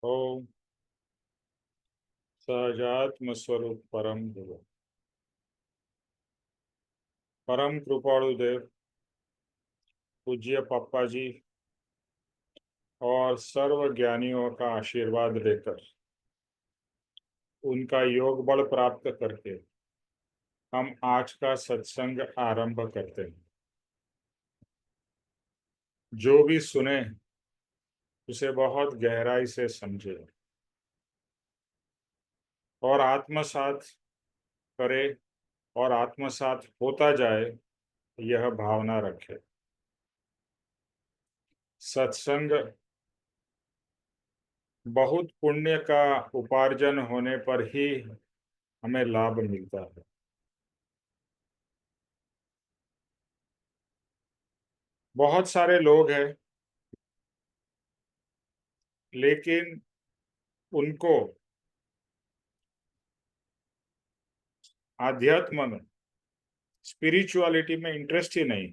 ओम सहजात्म स्वरूप परम गुरु परम कृपाणु देव पूज्य पप्पा जी और सर्व ज्ञानियों का आशीर्वाद लेकर उनका योग बल प्राप्त करके हम आज का सत्संग आरंभ करते हैं। जो भी सुने उसे बहुत गहराई से समझे और आत्मसात करे और आत्मसात होता जाए, यह भावना रखे। सत्संग बहुत पुण्य का उपार्जन होने पर ही हमें लाभ मिलता है। बहुत सारे लोग हैं लेकिन उनको आध्यात्म में, स्पिरिचुअलिटी में इंटरेस्ट ही नहीं।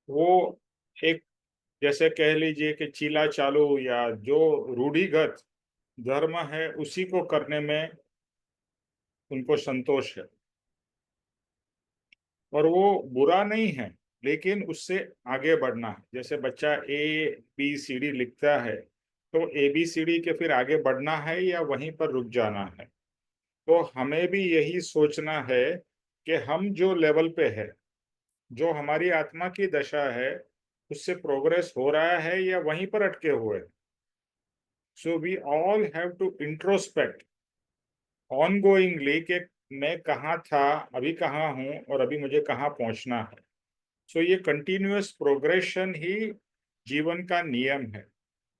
वो एक, जैसे कह लीजिए कि चीला चालू या जो रूढ़िगत धर्म है उसी को करने में उनको संतोष है। और वो बुरा नहीं है, लेकिन उससे आगे बढ़ना है। जैसे बच्चा ABCD लिखता है तो ABCD के फिर आगे बढ़ना है या वहीं पर रुक जाना है। तो हमें भी यही सोचना है कि हम जो लेवल पे है, जो हमारी आत्मा की दशा है, उससे प्रोग्रेस हो रहा है या वहीं पर अटके हुए। So we all have to introspect ongoingly कि मैं कहाँ था, अभी कहाँ हूँ और अभी मुझे कहाँ पहुंचना है। सो ये कंटिन्यूअस प्रोग्रेशन ही जीवन का नियम है।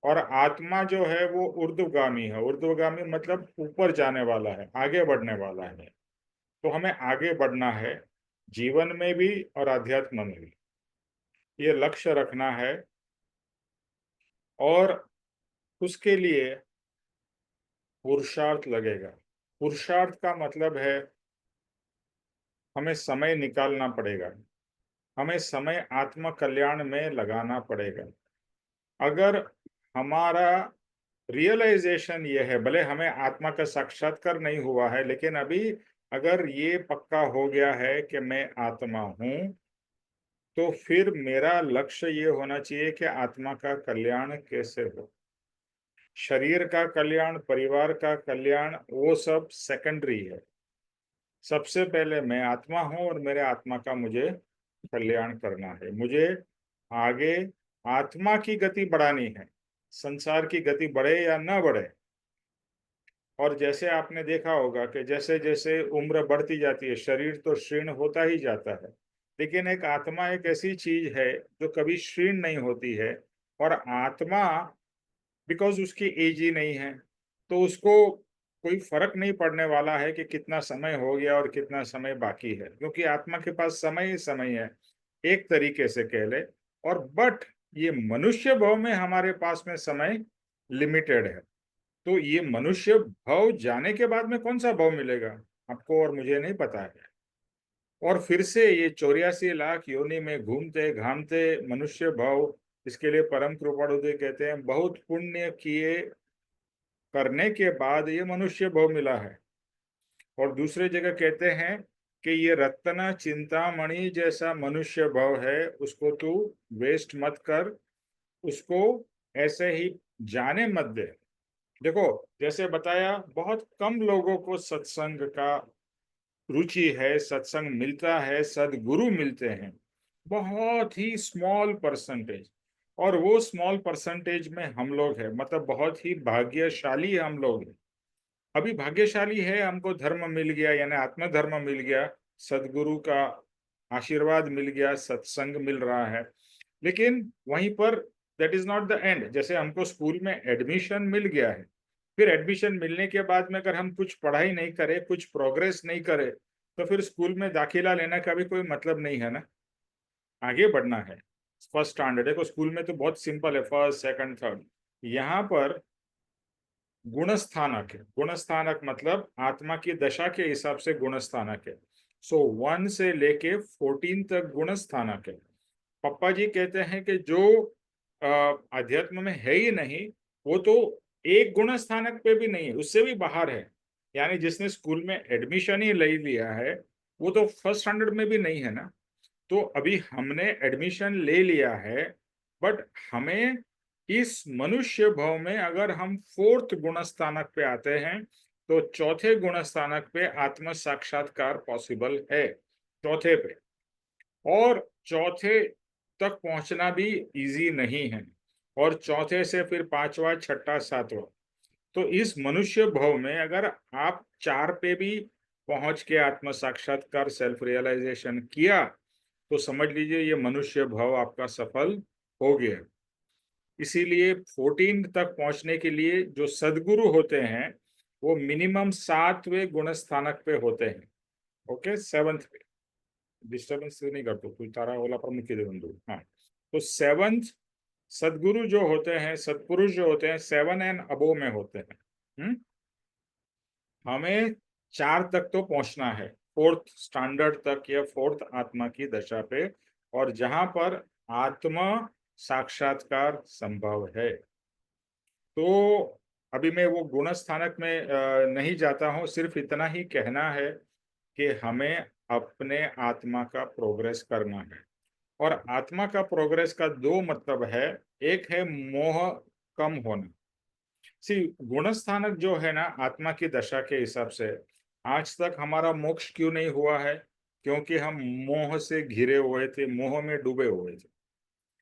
और आत्मा जो है वो ऊर्ध्वगामी है। ऊर्ध्वगामी मतलब ऊपर जाने वाला है, आगे बढ़ने वाला है। तो हमें आगे बढ़ना है, जीवन में भी और अध्यात्म में भी। ये लक्ष्य रखना है। और उसके लिए पुरुषार्थ लगेगा। पुरुषार्थ का मतलब है हमें समय निकालना पड़ेगा। हमें समय आत्म कल्याण में लगाना पड़ेगा। अगर हमारा रियलाइजेशन ये है, भले हमें आत्मा का साक्षात्कार नहीं हुआ है, लेकिन अभी अगर ये पक्का हो गया है कि मैं आत्मा हूं, तो फिर मेरा लक्ष्य ये होना चाहिए कि आत्मा का कल्याण कैसे हो। शरीर का कल्याण, परिवार का कल्याण, वो सब सेकेंडरी है। सबसे पहले मैं आत्मा हूं और मेरे आत्मा का मुझे कल्याण करना है। मुझे आगे आत्मा की गति बढ़ानी है। संसार की गति बढ़े या न बढ़े। और जैसे आपने देखा होगा कि जैसे जैसे उम्र बढ़ती जाती है, शरीर तो क्षीण होता ही जाता है, लेकिन एक आत्मा एक ऐसी चीज है जो कभी क्षीण नहीं होती है। और आत्मा, बिकॉज उसकी एज ही नहीं है, तो उसको कोई फर्क नहीं पड़ने वाला है कि कितना समय हो गया और कितना समय बाकी है, क्योंकि आत्मा के पास समय ही समय है, एक तरीके से कह ले। और बट ये मनुष्य भाव में हमारे पास में समय लिमिटेड है। तो ये मनुष्य भाव जाने के बाद में कौन सा भाव मिलेगा, आपको और मुझे नहीं पता है। और फिर से ये 84 लाख योनि में घूमते घामते मनुष्य भाव, इसके लिए परम कृपाणुदेव कहते हैं बहुत पुण्य किए करने के बाद ये मनुष्य भाव मिला है। और दूसरे जगह कहते हैं कि ये रत्न चिंतामणि जैसा मनुष्य भाव है, उसको तू वेस्ट मत कर, उसको ऐसे ही जाने मत दे। देखो, जैसे बताया, बहुत कम लोगों को सत्संग का रुचि है, सत्संग मिलता है, सदगुरु मिलते हैं। बहुत ही स्मॉल परसेंटेज। और वो स्मॉल परसेंटेज में हम लोग हैं, मतलब बहुत ही भाग्यशाली हम लोग हैं। अभी भाग्यशाली है, हमको धर्म मिल गया, यानी आत्म धर्म मिल गया, सदगुरु का आशीर्वाद मिल गया, सत्संग मिल रहा है। लेकिन वहीं पर that is not the end. जैसे हमको स्कूल में एडमिशन मिल गया है, फिर एडमिशन मिलने के बाद में अगर हम कुछ पढ़ाई नहीं करें, कुछ प्रोग्रेस नहीं करें, तो फिर स्कूल में दाखिला लेने का भी कोई मतलब नहीं है ना। आगे बढ़ना है। फर्स्ट स्टैंडर्ड, देखो स्कूल में तो बहुत सिंपल है, फर्स्ट सेकंड थर्ड। यहाँ पर गुणस्थानक है। गुणस्थानक मतलब आत्मा की दशा के हिसाब से गुणस्थानक है। सो 1 से लेके 14 तक गुणस्थानक है। पप्पा जी कहते हैं कि जो अध्यात्म में है ही नहीं, वो तो एक गुण स्थानक पे भी नहीं है, उससे भी बाहर है। यानी जिसने स्कूल में एडमिशन ही ले लिया है वो तो फर्स्ट स्टैंडर्ड में भी नहीं है ना। तो अभी हमने एडमिशन ले लिया है, बट हमें इस मनुष्य भाव में अगर हम फोर्थ गुण स्थानक पे आते हैं तो चौथे गुण स्थानक पे आत्म साक्षात्कार पॉसिबल है, चौथे पे। और चौथे तक पहुंचना भी इजी नहीं है, और चौथे से फिर पांचवा, छठा, सातवां। तो इस मनुष्य भाव में अगर आप चार पे भी पहुंच के आत्म साक्षात्कार, सेल्फ रियलाइजेशन किया, तो समझ लीजिए ये मनुष्य भाव आपका सफल हो गया। इसीलिए 14 तक पहुंचने के लिए जो सदगुरु होते हैं वो मिनिमम 7वें गुण स्थानक पे होते हैं। ओके, 7th पे डिस्टर्बेंस नहीं करते कोई तारा ओला पर मुख्य बंधु। हाँ, तो 7th सदगुरु जो होते हैं, सत्पुरुष जो होते हैं, 7 एंड अबो में होते हैं। हमें 4 तक तो पहुंचना है, फोर्थ स्टैंडर्ड तक या फोर्थ आत्मा की दशा पे, और जहां पर आत्मा साक्षात्कार संभव है। तो अभी मैं वो गुण स्थानक में नहीं जाता हूं, सिर्फ इतना ही कहना है कि हमें अपने आत्मा का प्रोग्रेस करना है। और आत्मा का प्रोग्रेस का दो मतलब है, एक है मोह कम होना। सी, गुण स्थानक जो है ना आत्मा की दशा के हिसाब से, आज तक हमारा मोक्ष क्यों नहीं हुआ है? क्योंकि हम मोह से घिरे हुए थे, मोह में डूबे हुए थे।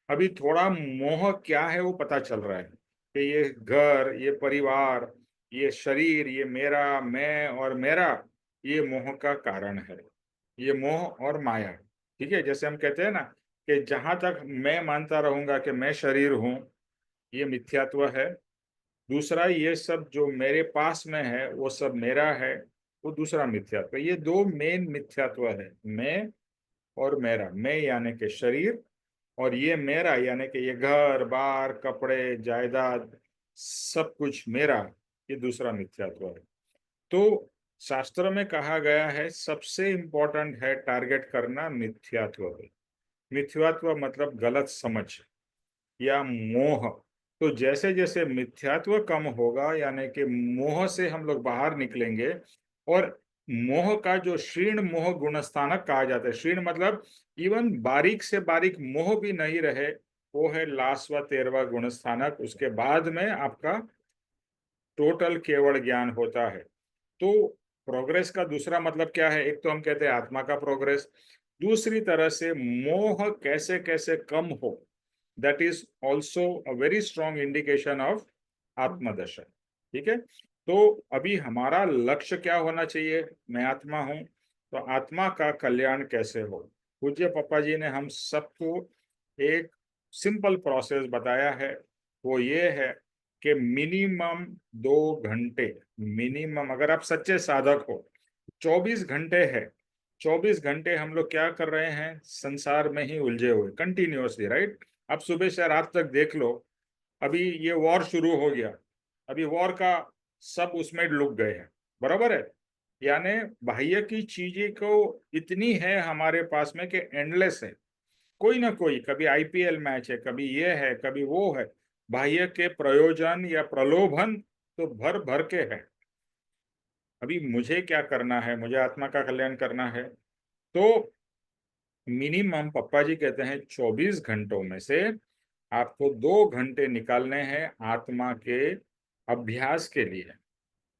अभी थोड़ा मोह क्या है वो पता चल रहा है कि ये घर, ये परिवार, ये शरीर, ये मेरा, मैं और मेरा, ये मोह का कारण है। ये मोह और माया, ठीक है। जैसे हम कहते हैं ना कि जहां तक मैं मानता रहूंगा कि मैं शरीर हूं, ये मिथ्यात्व है। दूसरा, ये सब जो मेरे पास में है वो सब मेरा है, वो दूसरा मिथ्यात्व। ये दो मेन मिथ्यात्व है, मैं और मेरा। मैं यानी कि शरीर, और ये मेरा यानी कि ये घर बार, कपड़े, जायदाद, सब कुछ मेरा, ये दूसरा मिथ्यात्व है। तो शास्त्र में कहा गया है सबसे इंपॉर्टेंट है टारगेट करना मिथ्यात्व है। मिथ्यात्व मतलब गलत समझ या मोह। तो जैसे जैसे मिथ्यात्व कम होगा, यानी कि मोह से हम लोग बाहर निकलेंगे, और मोह का जो क्षीण मोह गुणस्थानक कहा जाता है, क्षीण मतलब इवन बारीक से बारीक मोह भी नहीं रहे, वो है लास्वा 13वां गुणस्थानक। उसके बाद में आपका टोटल केवल ज्ञान होता है। तो प्रोग्रेस का दूसरा मतलब क्या है? एक तो हम कहते हैं आत्मा का प्रोग्रेस, दूसरी तरह से मोह कैसे कैसे कम हो, that is also a very strong indication of आत्मदशा। ठीक है। तो अभी हमारा लक्ष्य क्या होना चाहिए? मैं आत्मा हूं, तो आत्मा का कल्याण कैसे हो? पूज्य पापा जी ने हम सबको एक सिंपल प्रोसेस बताया है। वो ये है कि मिनिमम 2 घंटे, मिनिमम अगर आप सच्चे साधक हो, 24 घंटे है। 24 घंटे हम लोग क्या कर रहे हैं? संसार में ही उलझे हुए कंटिन्यूअसली, राइट? आप सुबह से रात तक देख लो, अभी ये वॉर शुरू हो गया, अभी वॉर का सब उसमें डूब गए हैं, बराबर है? यानी बाह्य की चीजें को इतनी है हमारे पास में कि एंडलेस है। कोई ना कोई, कभी आईपीएल मैच है, कभी ये है, कभी वो है। बाह्य के प्रयोजन या प्रलोभन तो भर भर के है। अभी मुझे क्या करना है? मुझे आत्मा का कल्याण करना है। तो मिनिमम पप्पा जी कहते हैं 24 घंटों में से आपको 2 घंटे निकालने हैं आत्मा के अभ्यास के लिए।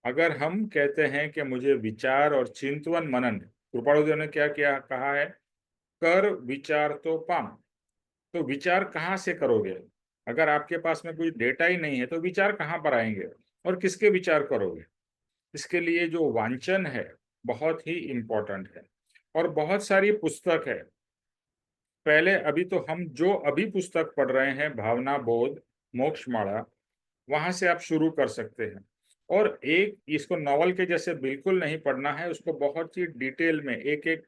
अगर हम कहते हैं कि मुझे विचार और चिंतन मनन, कृपाणुदेव ने क्या क्या कहा है? कर विचार तो पाम। तो विचार कहाँ से करोगे? अगर आपके पास में कोई डेटा ही नहीं है तो विचार कहाँ पर आएंगे, और किसके विचार करोगे? इसके लिए जो वांचन है बहुत ही इम्पोर्टेंट है, और बहुत सारी पुस्तक है। पहले अभी तो हम जो अभी पुस्तक पढ़ रहे हैं, भावना बोध, मोक्ष माला, वहां से आप शुरू कर सकते हैं। और एक इसको नॉवल के जैसे बिल्कुल नहीं पढ़ना है, उसको बहुत ही डिटेल में एक एक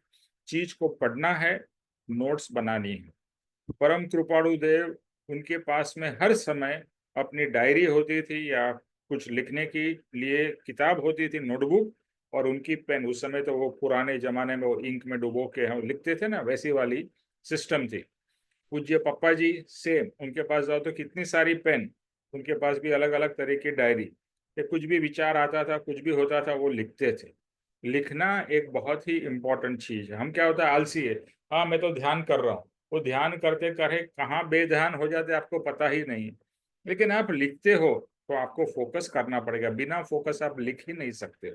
चीज को पढ़ना है, नोट्स बनानी है। परम कृपाणु देव, उनके पास में हर समय अपनी डायरी होती थी या कुछ लिखने के लिए किताब होती थी, नोटबुक, और उनकी पेन। उस समय तो वो पुराने जमाने में वो इंक में डुबो के हम लिखते थे ना, वैसी वाली सिस्टम थी। पूज्य पप्पा जी सेम, उनके पास जाओ तो कितनी सारी पेन, उनके पास भी अलग अलग तरह की डायरी, कुछ भी विचार आता था, कुछ भी होता था, वो लिखते थे। लिखना एक बहुत ही इम्पोर्टेंट चीज है। हम क्या होता है, आलसी है, हाँ मैं तो ध्यान कर रहा हूँ, वो ध्यान करते करे कहाँ बेध्यान हो जाते आपको पता ही नहीं। लेकिन आप लिखते हो तो आपको फोकस करना पड़ेगा, बिना फोकस आप लिख ही नहीं सकते।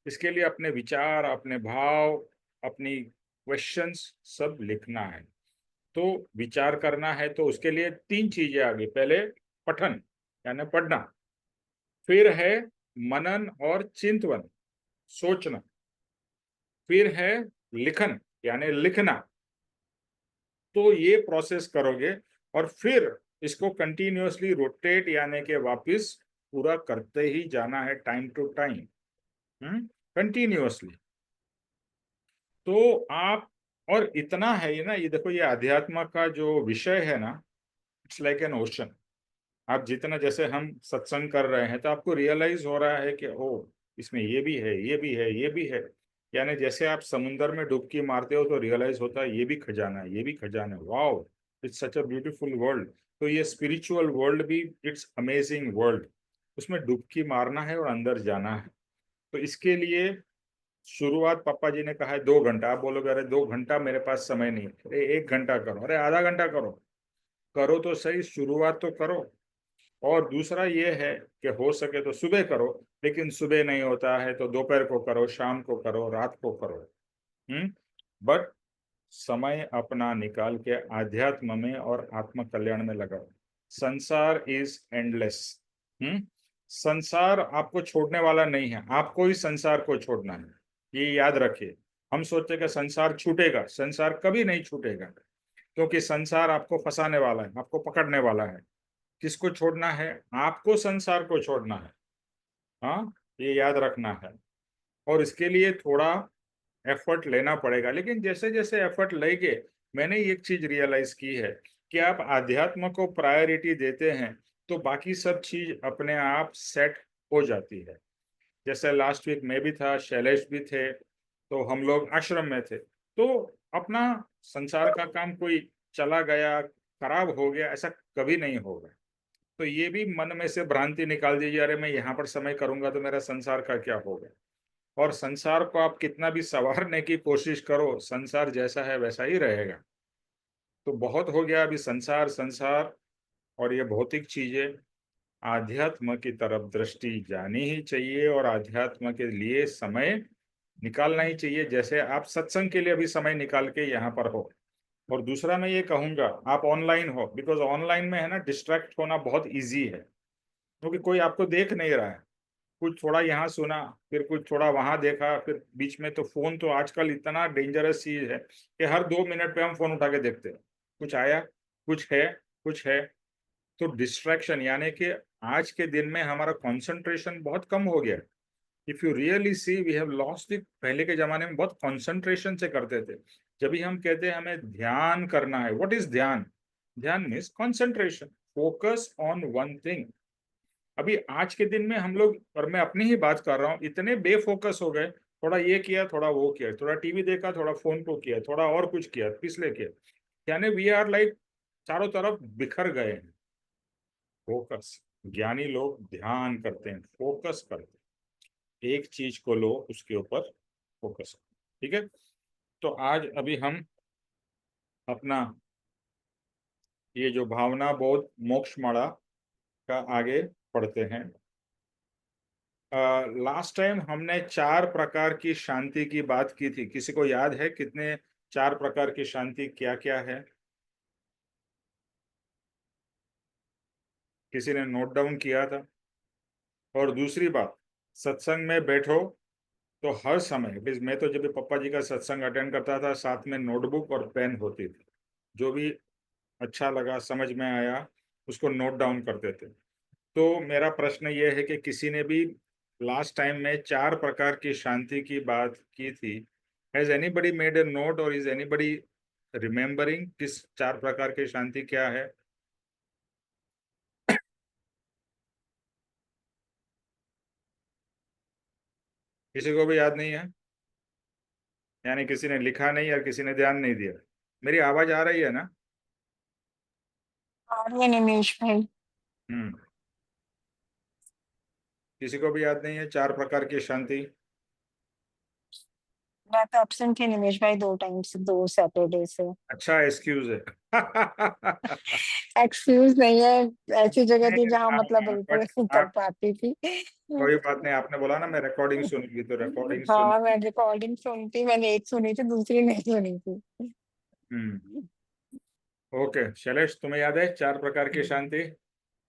इसके लिए अपने विचार, अपने भाव, अपनी क्वेश्चंस सब लिखना है। तो विचार करना है तो उसके लिए तीन चीजें आ गई। पहले पठन यानी पढ़ना, फिर है मनन और चिंतन, सोचना, फिर है लिखन यानी लिखना। तो ये प्रोसेस करोगे और फिर इसको कंटिन्यूअसली रोटेट यानी कि वापस पूरा करते ही जाना है, टाइम टू टाइम, कंटिन्यूअसली। तो आप, और इतना है ये ना, ये देखो, ये अध्यात्म का जो विषय है ना, इट्स लाइक एन ओशन। आप जितना, जैसे हम सत्संग कर रहे हैं तो आपको रियलाइज हो रहा है कि ओ, इसमें ये भी है, ये भी है, ये भी है। यानी जैसे आप समुंदर में डुबकी मारते हो तो रियलाइज होता है ये भी खजाना है, ये भी खजाना है, wow, it's such a beautiful world. तो ये स्पिरिचुअल वर्ल्ड भी इट्स अमेजिंग वर्ल्ड, उसमें डुबकी मारना है और अंदर जाना है। तो इसके लिए शुरुआत पापा जी ने कहा है 2 घंटा। आप बोलोगे अरे 2 घंटा मेरे पास समय नहीं है, अरे 1 घंटा करो, अरे आधा घंटा करो, करो तो सही, शुरुआत तो करो। और दूसरा ये है कि हो सके तो सुबह करो, लेकिन सुबह नहीं होता है तो दोपहर को करो, शाम को करो, रात को करो। बट समय अपना निकाल के आध्यात्म में और आत्म कल्याण में लगाओ। संसार इज एंडलेस। हम्म संसार आपको छोड़ने वाला नहीं है, आपको ही संसार को छोड़ना है, ये याद रखिए। हम सोचते कि संसार छूटेगा, संसार कभी नहीं छूटेगा, क्योंकि संसार आपको फंसाने वाला है, आपको पकड़ने वाला है। किसको छोड़ना है? आपको संसार को छोड़ना है। हाँ, ये याद रखना है। और इसके लिए थोड़ा एफर्ट लेना पड़ेगा, लेकिन जैसे जैसे एफर्ट लेंगे, मैंने एक चीज रियलाइज की है कि आप आध्यात्म को प्रायोरिटी देते हैं तो बाकी सब चीज अपने आप सेट हो जाती है। जैसे लास्ट वीक मैं भी था, शैलेश भी थे, तो हम लोग आश्रम में थे, तो अपना संसार का काम कोई चला गया, खराब हो गया, ऐसा कभी नहीं होगा। तो ये भी मन में से भ्रांति निकाल दीजिए, अरे मैं यहाँ पर समय करूंगा तो मेरा संसार का क्या होगा। और संसार को आप कितना भी संवारने की कोशिश करो, संसार जैसा है वैसा ही रहेगा। तो बहुत हो गया अभी संसार संसार और ये भौतिक चीजें। आध्यात्म की तरफ दृष्टि जानी ही चाहिए और आध्यात्म के लिए समय निकालना ही चाहिए। जैसे आप सत्संग के लिए अभी समय निकाल के यहाँ पर हो। और दूसरा मैं ये कहूंगा, आप ऑनलाइन हो, बिकॉज ऑनलाइन में है ना, डिस्ट्रैक्ट होना बहुत इजी है, क्योंकि कोई आपको देख नहीं रहा है। कुछ थोड़ा यहाँ सुना, फिर कुछ थोड़ा वहां देखा, फिर बीच में, तो फोन तो आजकल इतना डेंजरस चीज है कि हर 2 मिनट पे हम फोन उठा के देखते हैं, कुछ आया, कुछ है, कुछ है। तो डिस्ट्रैक्शन यानी कि आज के दिन में हमारा कंसंट्रेशन बहुत कम हो गया। If you really see, we have lost it. पहले के जमाने में बहुत कंसंट्रेशन से करते थे। जब भी हम कहते हैं हमें ध्यान करना है, व्हाट इज ध्यान? ध्यान means concentration, focus on one thing. अभी आज के दिन में हम लोग, और मैं अपनी ही बात कर रहा हूँ, इतने बेफोकस हो गए, थोड़ा ये किया, थोड़ा वो किया, थोड़ा टीवी देखा, थोड़ा फोन को किया, थोड़ा और कुछ किया, पिछले किया, यानी वी आर लाइक चारों तरफ बिखर गए हैं। फोकस, ज्ञानी लोग ध्यान करते हैं, फोकस करते हैं, एक चीज को लो, उसके ऊपर फोकस। ठीक है, तो आज अभी हम अपना ये जो भावना बोध मोक्ष माला का आगे पढ़ते हैं। लास्ट टाइम हमने 4 प्रकार की शांति की बात की थी। किसी को याद है कितने 4 प्रकार की शांति क्या क्या है? किसी ने नोट डाउन किया था? और दूसरी बात, सत्संग में बैठो तो हर समय, मैं तो जब भी पप्पा जी का सत्संग अटेंड करता था, साथ में नोटबुक और पेन होती थी। जो भी अच्छा लगा, समझ में आया, उसको नोट डाउन करते थे। तो मेरा प्रश्न ये है कि किसी ने भी लास्ट टाइम में 4 प्रकार की शांति की बात की थी, has anybody made a note और इज एनीबडी रिमेम्बरिंग किस 4 प्रकार की शांति क्या है? किसी को भी याद नहीं है? यानी किसी ने लिखा नहीं और किसी ने ध्यान नहीं दिया। मेरी आवाज आ रही है ना? और ये निमेश भाई। हम्म किसी को भी याद नहीं है 4 प्रकार की शांति? मैं तो एब्सेंट थी निमेश भाई 2 टाइम से, 2 सैटरडे से। अच्छा एक्सक्यूज है। एक्सक्यूज़ नहीं है, ऐसी जगह थी नहीं, जहाँ मतलब बिल्कुल बट नहीं कर पाती थी। कोई बात नहीं, आपने बोला ना मैं रिकॉर्डिंग सुनूंगी, तो रिकॉर्डिंग सुन। हाँ, मैं रिकॉर्डिंग सुनती, मैंने एक सुनी थी, दूसरी नहीं सुनी थी। हम्म। ओके शैलेश, तुम्हें याद है 4 प्रकार की शांति?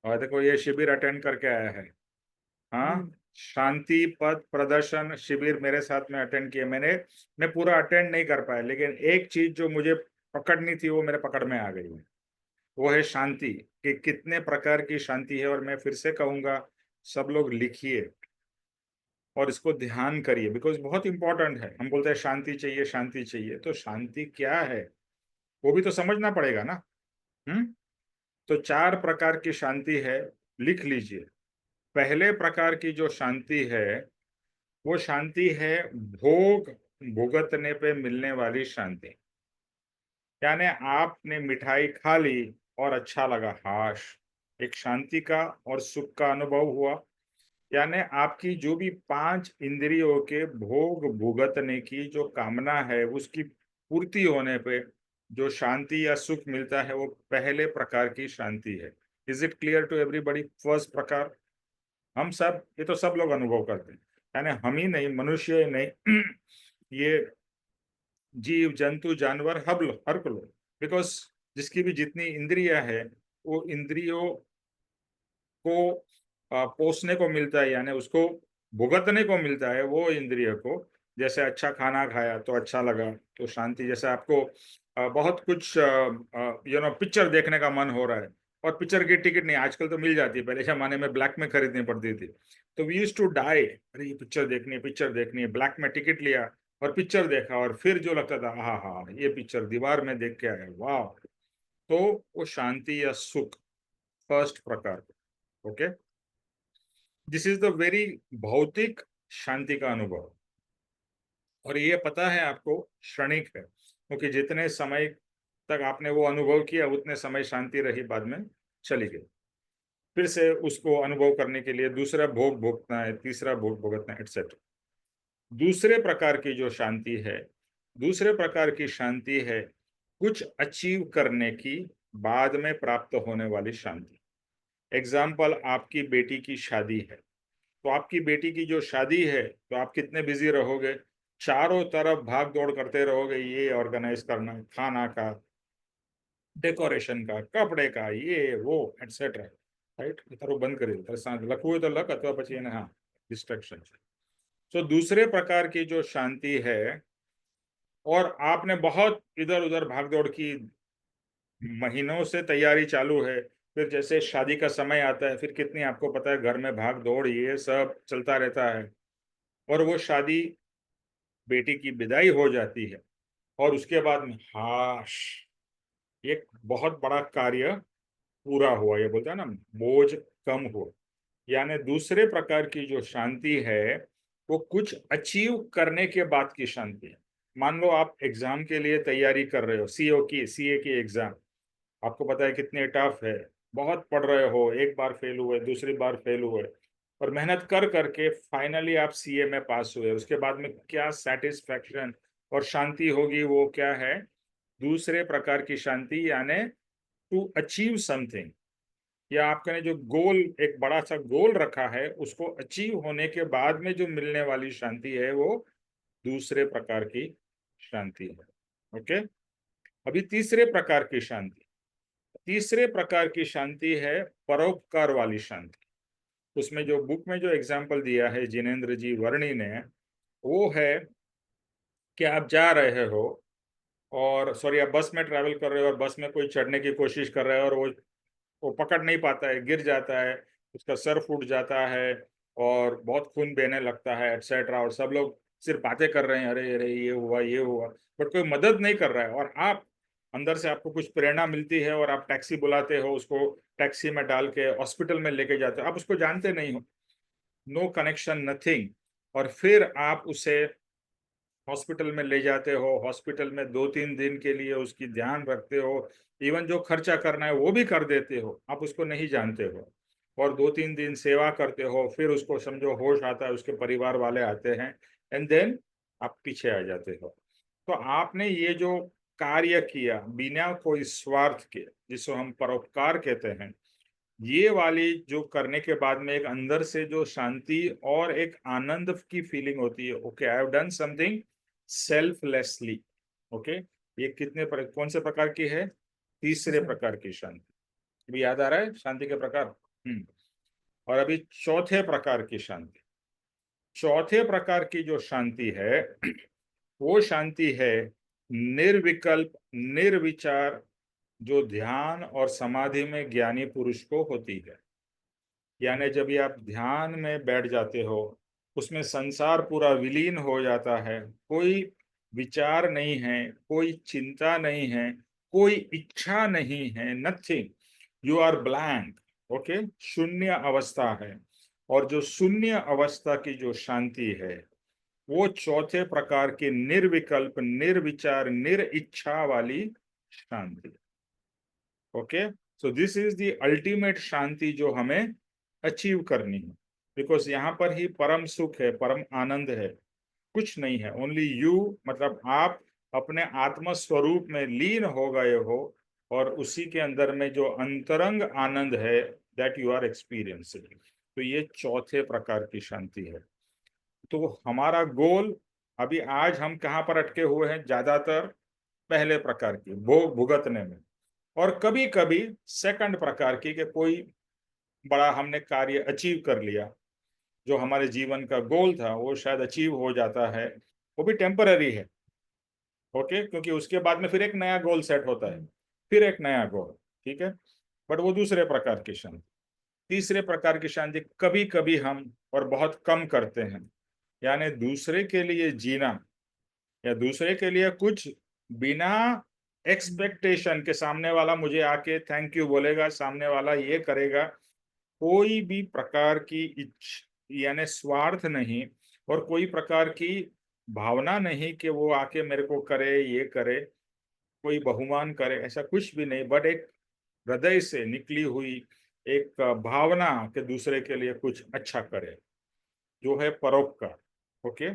और देखो ये शिविर अटेंड करके आया है। हाँ, शांति पथ प्रदर्शन शिविर मेरे साथ में अटेंड किए मैंने। मैं पूरा अटेंड नहीं कर पाया, लेकिन एक चीज जो मुझे पकड़नी थी वो मेरे पकड़ में आ गई है। वो है शांति, कि कितने प्रकार की शांति है। और मैं फिर से कहूंगा, सब लोग लिखिए और इसको ध्यान करिए, बिकॉज बहुत इंपॉर्टेंट है। हम बोलते हैं शांति चाहिए, शांति चाहिए, तो शांति क्या है वो भी तो समझना पड़ेगा ना। हम्म। तो 4 प्रकार की शांति है, लिख लीजिए। पहले प्रकार की जो शांति है, वो शांति है भोग भुगतने पे मिलने वाली शांति। यानी आपने मिठाई खा ली और अच्छा लगा, हाश, एक शांति का और सुख का अनुभव हुआ। यानी आपकी जो भी 5 इंद्रियों के भोग भुगतने की जो कामना है, उसकी पूर्ति होने पे जो शांति या सुख मिलता है, वो पहले प्रकार की शांति है। Is it clear to everybody? First प्रकार, हम सब, ये तो सब लोग अनुभव करते हैं। यानी हम ही नहीं, मनुष्य ही नहीं, ये जीव जंतु जानवर हर लोग, बिकॉज जिसकी भी जितनी इंद्रियां है, वो इंद्रियों को पोसने को मिलता है, यानी उसको भुगतने को मिलता है वो इंद्रिय को। जैसे अच्छा खाना खाया तो अच्छा लगा, तो शांति। जैसे आपको बहुत कुछ पिक्चर देखने का मन हो रहा है, और पिक्चर की टिकट नहीं, आजकल तो मिल जाती है, पहले जमाने में ब्लैक में खरीदनी पड़ती थी। तो वी यूज टू डाई, अरे ये पिक्चर देखनी है, पिक्चर देखनी है, ब्लैक में टिकट लिया और पिक्चर देखा, और फिर जो लगता था, हाँ हाँ ये पिक्चर दीवार में देख के आया, वाह। तो वो शांति या सुख फर्स्ट प्रकार। Okay, this is the very भौतिक शांति का अनुभव। और ये पता है आपको, क्षणिक है, क्योंकि जितने समय तक आपने वो अनुभव किया उतने समय शांति रही, बाद में चली गई। फिर से उसको अनुभव करने के लिए दूसरा भोग भोगना है, तीसरा भोग भोगना है, एक्सेट्रा। दूसरे प्रकार की जो शांति है, दूसरे प्रकार की शांति है कुछ अचीव करने की बाद में प्राप्त होने वाली शांति। एग्जाम्पल, आपकी बेटी की शादी है, तो आपकी बेटी की जो शादी है, तो आप कितने बिजी रहोगे, चारों तरफ भाग दौड़ करते रहोगे, ये ऑर्गेनाइज करना, खाना का, डेकोरेशन का, कपड़े का, ये वो एटसेट्रा, राइट। तारो बंद करिए, लखવું હોય તો લખ, अथवा પછી એને, हाँ, डिस्ट्रक्शन। तो दूसरे प्रकार की जो शांति है, और आपने बहुत इधर उधर भागदौड़ की, महीनों से तैयारी चालू है, फिर जैसे शादी का समय आता है, फिर कितनी आपको पता है घर में भाग दौड़ ये सब चलता रहता है, और वो शादी, बेटी की विदाई हो जाती है, और उसके बाद में हाश, एक बहुत बड़ा कार्य पूरा हुआ, ये बोलते हैं ना, बोझ कम हुआ। यानी दूसरे प्रकार की जो शांति है, वो कुछ अचीव करने के बाद की शांति है। मान लो आप एग्जाम के लिए तैयारी कर रहे हो, सीए की एग्जाम, आपको पता है कितने टफ है, बहुत पढ़ रहे हो, एक बार फेल हुए, दूसरी बार फेल हुए, और मेहनत कर करके फाइनली आप सीए में पास हुए, उसके बाद में क्या सेटिस्फैक्शन और शांति होगी, वो क्या है, दूसरे प्रकार की शांति। यानी टू अचीव समथिंग, या आपने जो गोल, एक बड़ा सा गोल रखा है, उसको अचीव होने के बाद में जो मिलने वाली शांति है, वो दूसरे प्रकार की शांति है। ओके, अभी तीसरे प्रकार की शांति, तीसरे प्रकार की शांति है परोपकार वाली शांति। उसमें जो बुक में जो एग्जाम्पल दिया है जिनेन्द्र जी वर्णी ने, वो है कि आप जा रहे हो, और सॉरी, आप बस में ट्रैवल कर रहे हो, और बस में कोई चढ़ने की कोशिश कर रहा है, और वो पकड़ नहीं पाता है, गिर जाता है, उसका सर फूट जाता है, और बहुत खून बहने लगता है, एटसेट्रा। और सब लोग सिर्फ बातें कर रहे हैं, अरे अरे ये हुआ ये हुआ, बट कोई मदद नहीं कर रहा है। और आप अंदर से, आपको कुछ प्रेरणा मिलती है, और आप टैक्सी बुलाते हो, उसको टैक्सी में डाल के हॉस्पिटल में लेके जाते हो, आप उसको जानते नहीं हो, नो कनेक्शन, नथिंग। और फिर आप उसे हॉस्पिटल में ले जाते हो, हॉस्पिटल में 2-3 दिन के लिए उसकी ध्यान रखते हो, इवन जो खर्चा करना है वो भी कर देते हो, आप उसको नहीं जानते हो। और 2-3 दिन सेवा करते हो, फिर उसको समझो होश आता है, उसके परिवार वाले आते हैं, एंड देन आप पीछे आ जाते हो। तो आपने ये जो कार्य किया बिना कोई स्वार्थ के, जिसको हम परोपकार कहते हैं, ये वाली जो करने के बाद में एक अंदर से जो शांति और एक आनंद की फीलिंग होती है, okay I have done something selflessly. Okay, ये कौन से प्रकार की है? तीसरे तीसरे। प्रकार की शांति। अभी याद आ रहा है शांति के प्रकार? और अभी चौथे प्रकार की शांति। चौथे प्रकार की जो शांति है वो शांति है निर्विकल्प निर्विचार, जो ध्यान और समाधि में ज्ञानी पुरुष को होती है। यानी जब भी आप ध्यान में बैठ जाते हो, उसमें संसार पूरा विलीन हो जाता है, कोई विचार नहीं है, कोई चिंता नहीं है, कोई इच्छा नहीं है, nothing, you are blank. Okay, शून्य अवस्था है। और जो शून्य अवस्था की जो शांति है वो चौथे प्रकार की निर्विकल्प निर्विचार निरिच्छा वाली शांति। Okay, so this is the ultimate शांति जो हमें अचीव करनी है, बिकॉज यहाँ पर ही परम सुख है, परम आनंद है, कुछ नहीं है, ओनली यू, मतलब आप अपने आत्म स्वरूप में लीन हो गए हो, और उसी के अंदर में जो अंतरंग आनंद है दैट यू आर एक्सपीरियंसिंग। तो ये चौथे प्रकार की शांति है। तो हमारा गोल, अभी आज हम कहाँ पर अटके हुए हैं? ज्यादातर पहले प्रकार की भोग भुगतने में, और कभी कभी सेकंड प्रकार की कि कोई बड़ा हमने कार्य अचीव कर लिया, जो हमारे जीवन का गोल था वो शायद अचीव हो जाता है, वो भी टेम्पररी है। ओके, क्योंकि उसके बाद में फिर एक नया गोल सेट होता है, फिर एक नया गोल, ठीक है, बट वो दूसरे प्रकार की शांति। तीसरे प्रकार की शांति कभी कभी हम और बहुत कम करते हैं, यानी दूसरे के लिए जीना या दूसरे के लिए कुछ बिना एक्सपेक्टेशन के, सामने वाला मुझे आके थैंक यू बोलेगा, सामने वाला ये करेगा, कोई भी प्रकार की यानी स्वार्थ नहीं, और कोई प्रकार की भावना नहीं कि वो आके मेरे को करे, ये करे, कोई बहुमान करे, ऐसा कुछ भी नहीं, बट एक हृदय से निकली हुई एक भावना कि दूसरे के लिए कुछ अच्छा करे, जो है परोपकार। ओके,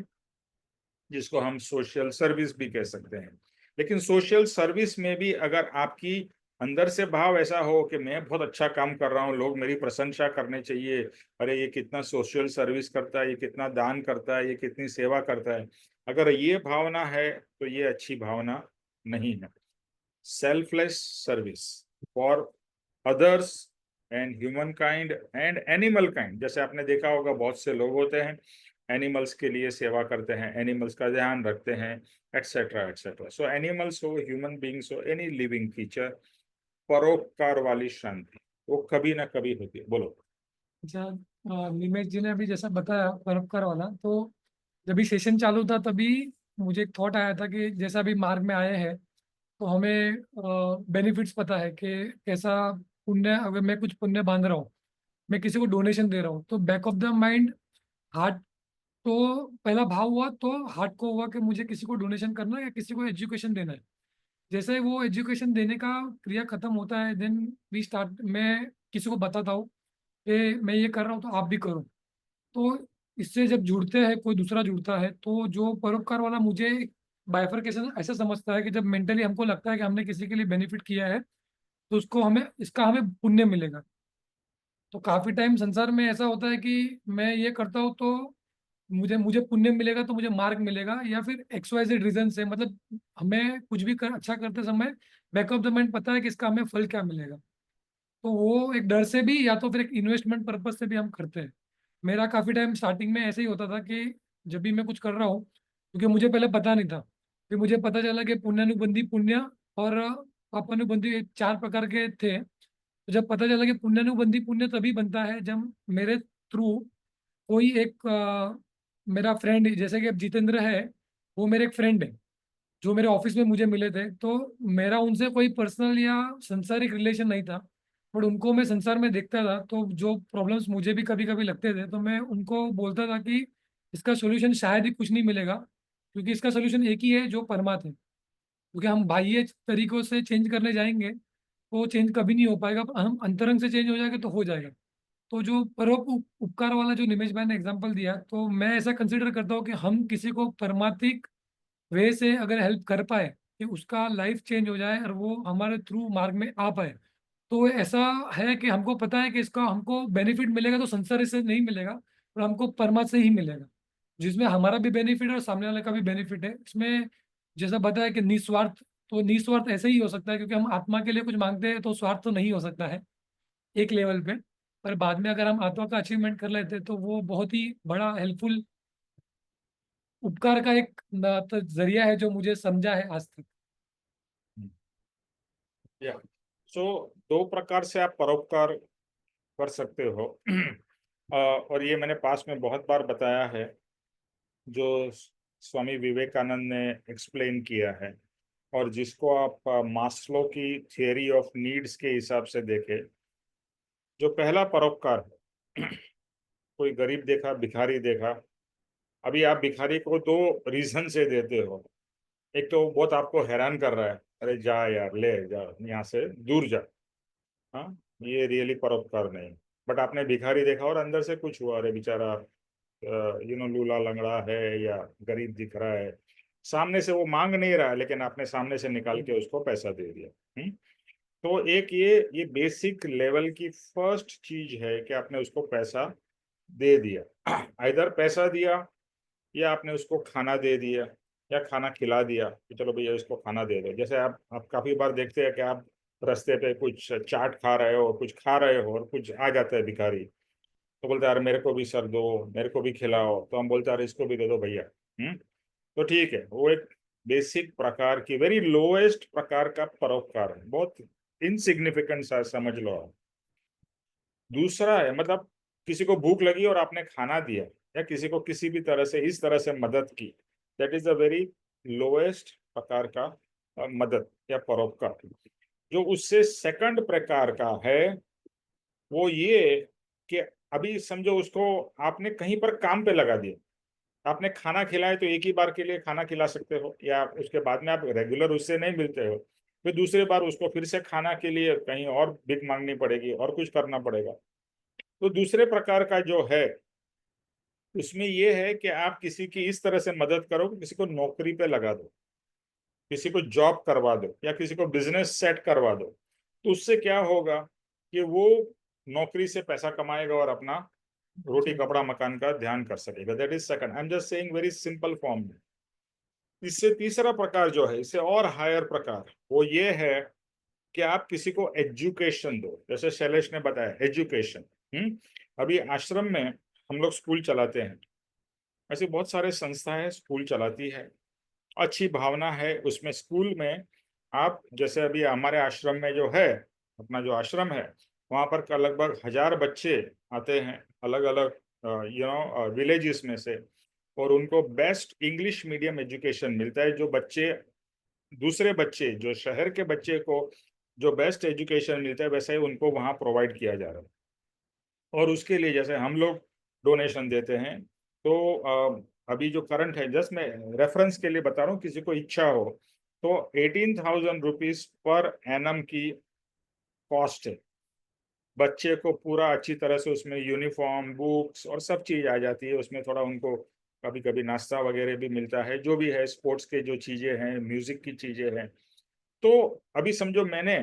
जिसको हम सोशल सर्विस भी कह सकते हैं। लेकिन सोशल सर्विस में भी अगर आपकी अंदर से भाव ऐसा हो कि मैं बहुत अच्छा काम कर रहा हूँ, लोग मेरी प्रशंसा करने चाहिए, अरे ये कितना सोशल सर्विस करता है, ये कितना दान करता है, ये कितनी सेवा करता है, अगर ये भावना है तो ये अच्छी भावना नहीं है। Selfless service for others and human kind and animal kind, जैसे आपने देखा होगा बहुत से लोग होते हैं एनिमल्स के लिए सेवा करते हैं, एनिमल्स का ध्यान रखते हैं, एक्सेट्रा एक्सेट्रा। सो एनिमल्स हो, ह्यूमन बींग्स हो, एनी लिविंग फीचर, परोपकार वाली शांति वो कभी ना कभी होती है। बोलो। अच्छा, निमेश जी ने अभी जैसा बताया परोपकार वाला, तो जब भी सेशन चालू था तभी मुझे एक थॉट आया था कि जैसा भी मार्ग में आए हैं तो हमें बेनिफिट्स पता है कि कैसा पुण्य, अगर मैं कुछ पुण्य बांध रहा हूँ, मैं किसी को डोनेशन दे रहा हूँ, तो back of the mind heart, तो पहला भाव हुआ तो हार्ट को हुआ कि मुझे किसी को डोनेशन करना है या किसी को एजुकेशन देना है। जैसे ही वो एजुकेशन देने का क्रिया खत्म होता है, देन वी स्टार्ट, मैं किसी को बताता हूँ कि मैं ये कर रहा हूँ तो आप भी करो। तो इससे जब जुड़ते हैं, कोई दूसरा जुड़ता है, तो जो परोपकार वाला मुझे बाइफरकेशन ऐसा समझता है कि जब मेंटली हमको लगता है कि हमने किसी के लिए बेनिफिट किया है तो उसको हमें, इसका हमें पुण्य मिलेगा। तो काफी टाइम संसार में ऐसा होता है कि मैं ये करता हूँ तो मुझे मुझे पुण्य मिलेगा, तो मुझे मार्ग मिलेगा, या फिर XYZ रीजन से, मतलब हमें कुछ भी अच्छा करते समय बैक ऑफ द माइंड पता है कि इसका हमें फल क्या मिलेगा। तो वो एक डर से भी, या तो फिर एक इन्वेस्टमेंट पर्पज से भी हम करते हैं। मेरा काफी टाइम स्टार्टिंग में ऐसे ही होता था कि जब भी मैं कुछ कर रहा हूँ, क्योंकि मुझे पहले पता नहीं था, फिर मुझे पता चला कि पुण्यानुबंधी पुण्य और पापानुबंधी 4 प्रकार के थे। तो जब पता चला कि पुण्यानुबंधी पुण्य तभी बनता है जब मेरे थ्रू कोई एक मेरा फ्रेंड, जैसे कि अब जितेंद्र है, वो मेरे एक फ्रेंड है जो मेरे ऑफिस में मुझे मिले थे, तो मेरा उनसे कोई पर्सनल या संसारिक रिलेशन नहीं था, बट उनको मैं संसार में देखता था, तो जो प्रॉब्लम्स मुझे भी कभी कभी लगते थे तो मैं उनको बोलता था कि इसका सोल्यूशन शायद ही कुछ नहीं मिलेगा, क्योंकि इसका सोल्यूशन एक ही है जो परमात्मा है। क्योंकि हम बाह्य तरीकों से चेंज करने जाएंगे तो वो चेंज कभी नहीं हो पाएगा, हम अंतरंग से चेंज हो जाएगा तो हो जाएगा। तो जो उपकार वाला जो निमेश भाई ने एग्जांपल दिया, तो मैं ऐसा कंसिडर करता हूँ कि हम किसी को परमात्मिक वे से अगर हेल्प कर पाए कि उसका लाइफ चेंज हो जाए और वो हमारे थ्रू मार्ग में आ पाए, तो ऐसा है कि हमको पता है कि इसका हमको बेनिफिट मिलेगा तो संसार से नहीं मिलेगा, और हमको परमा से ही मिलेगा, जिसमें हमारा भी बेनिफिट है और सामने वाले का भी बेनिफिट है इसमें। जैसा बताया कि निस्वार्थ, तो निस्वार्थ ऐसे ही हो सकता है, क्योंकि हम आत्मा के लिए कुछ मांगते हैं तो स्वार्थ तो नहीं हो सकता है एक लेवल पे। पर बाद में अगर हम आत्मा का अचीवमेंट कर लेते हैं तो वो बहुत ही बड़ा हेल्पफुल उपकार का एक तो जरिया है जो मुझे समझा है आज तक। या सो दो प्रकार से आप परोपकार कर सकते हो। और ये मैंने पास में बहुत बार बताया है, जो स्वामी विवेकानंद ने एक्सप्लेन किया है, और जिसको आप मास्लो की थियरी ऑफ नीड्स के हिसाब से देखें। जो पहला परोपकार है, कोई गरीब देखा, भिखारी देखा, अभी आप भिखारी को दो रीजन से देते हो। एक तो बहुत आपको हैरान कर रहा है, अरे जा यार, ले जा, यहाँ से दूर जा। हाँ, ये रियली परोपकार नहीं। बट आपने भिखारी देखा और अंदर से कुछ हुआ, अरे बेचारा लूला लंगड़ा है या गरीब दिख रहा है, सामने से वो मांग नहीं रहा है, लेकिन आपने सामने से निकाल के उसको पैसा दे दिया। तो एक ये बेसिक लेवल की फर्स्ट चीज है कि आपने उसको पैसा दे दिया। इधर पैसा दिया, या आपने उसको खाना दे दिया, या खाना खिला दिया कि चलो भैया इसको खाना दे दो। जैसे आप काफी बार देखते हैं कि आप रास्ते पे कुछ चाट खा रहे हो, कुछ खा रहे हो, और कुछ आ जाता है भिखारी, तो बोलते हैं, यार मेरे को भी सर दो, मेरे को भी खिलाओ। तो हम बोलते हैं, यार इसको भी दे दो भैया। तो ठीक है, वो एक बेसिक प्रकार की, वेरी लोएस्ट प्रकार का परोपकार है, बहुत इनसिग्निफिकेंट सा समझ लो आप। दूसरा है, मतलब किसी को भूख लगी और आपने खाना दिया, या किसी को किसी भी तरह से इस तरह से मदद की, that is a very lowest प्रकार का मदद या परोपकार। जो उससे सेकंड प्रकार का है, वो ये कि अभी समझो उसको आपने कहीं पर काम पे लगा दिया। आपने खाना खिलाए तो एक ही बार के लिए खाना खिला सकते हो, या उसके बाद में आप रेगुलर उससे नहीं मिलते हो, फिर दूसरी बार उसको फिर से खाना के लिए कहीं और भीख मांगनी पड़ेगी और कुछ करना पड़ेगा। तो दूसरे प्रकार का जो है, उसमें ये है कि आप किसी की इस तरह से मदद करो कि किसी को नौकरी पे लगा दो, किसी को जॉब करवा दो, या किसी को बिजनेस सेट करवा दो। तो उससे क्या होगा कि वो नौकरी से पैसा कमाएगा और अपना रोटी कपड़ा मकान का ध्यान कर सकेगा। That is second, I am just saying very simple form में। इससे तीसरा प्रकार जो है, इससे और हायर प्रकार, वो ये है कि आप किसी को एजुकेशन दो। जैसे शैलेश ने बताया, एजुकेशन। अभी आश्रम में हम लोग स्कूल चलाते हैं, ऐसे बहुत सारे संस्थाएं स्कूल चलाती है, अच्छी भावना है उसमें। स्कूल में आप, जैसे अभी हमारे आश्रम में जो है, अपना जो आश्रम है, वहाँ पर का लगभग 1000 बच्चे आते हैं, अलग अलग विलेजेस में से, और उनको बेस्ट इंग्लिश मीडियम एजुकेशन मिलता है। जो बच्चे, दूसरे बच्चे, जो शहर के बच्चे को जो बेस्ट एजुकेशन मिलता है, वैसा ही उनको वहाँ प्रोवाइड किया जा रहा है। और उसके लिए जैसे हम लोग डोनेशन देते हैं, तो अभी जो करंट है, जस्ट मैं रेफरेंस के लिए बता रहा हूँ, किसी को इच्छा हो तो 18,000 रुपीज पर एनम की कॉस्ट है। बच्चे को पूरा अच्छी तरह से उसमें यूनिफॉर्म, बुक्स और सब चीज आ जाती है। उसमें थोड़ा उनको कभी कभी नाश्ता वगैरह भी मिलता है, जो भी है, स्पोर्ट्स के जो चीजें हैं, म्यूजिक की चीजें हैं। तो अभी समझो मैंने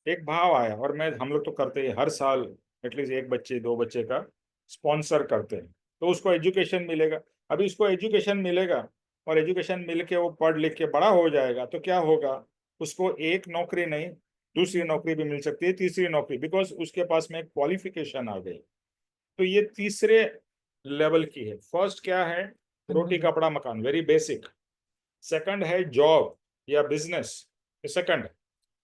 एक भाव आया, और मैं, हम लोग तो करते हैं हर साल एटलीस्ट एक बच्चे, दो बच्चे का स्पॉन्सर करते हैं, तो उसको एजुकेशन मिलेगा। अभी उसको एजुकेशन मिलेगा, और एजुकेशन मिल के वो पढ़ लिख के बड़ा हो जाएगा, तो क्या होगा, उसको एक नौकरी नहीं, दूसरी नौकरी भी मिल सकती है, तीसरी नौकरी, बिकॉज उसके पास में एक क्वालिफिकेशन आ गई। तो ये तीसरे लेवल की है। फर्स्ट क्या है, रोटी कपड़ा मकान, वेरी बेसिक। सेकंड है जॉब या बिजनेस, सेकंड।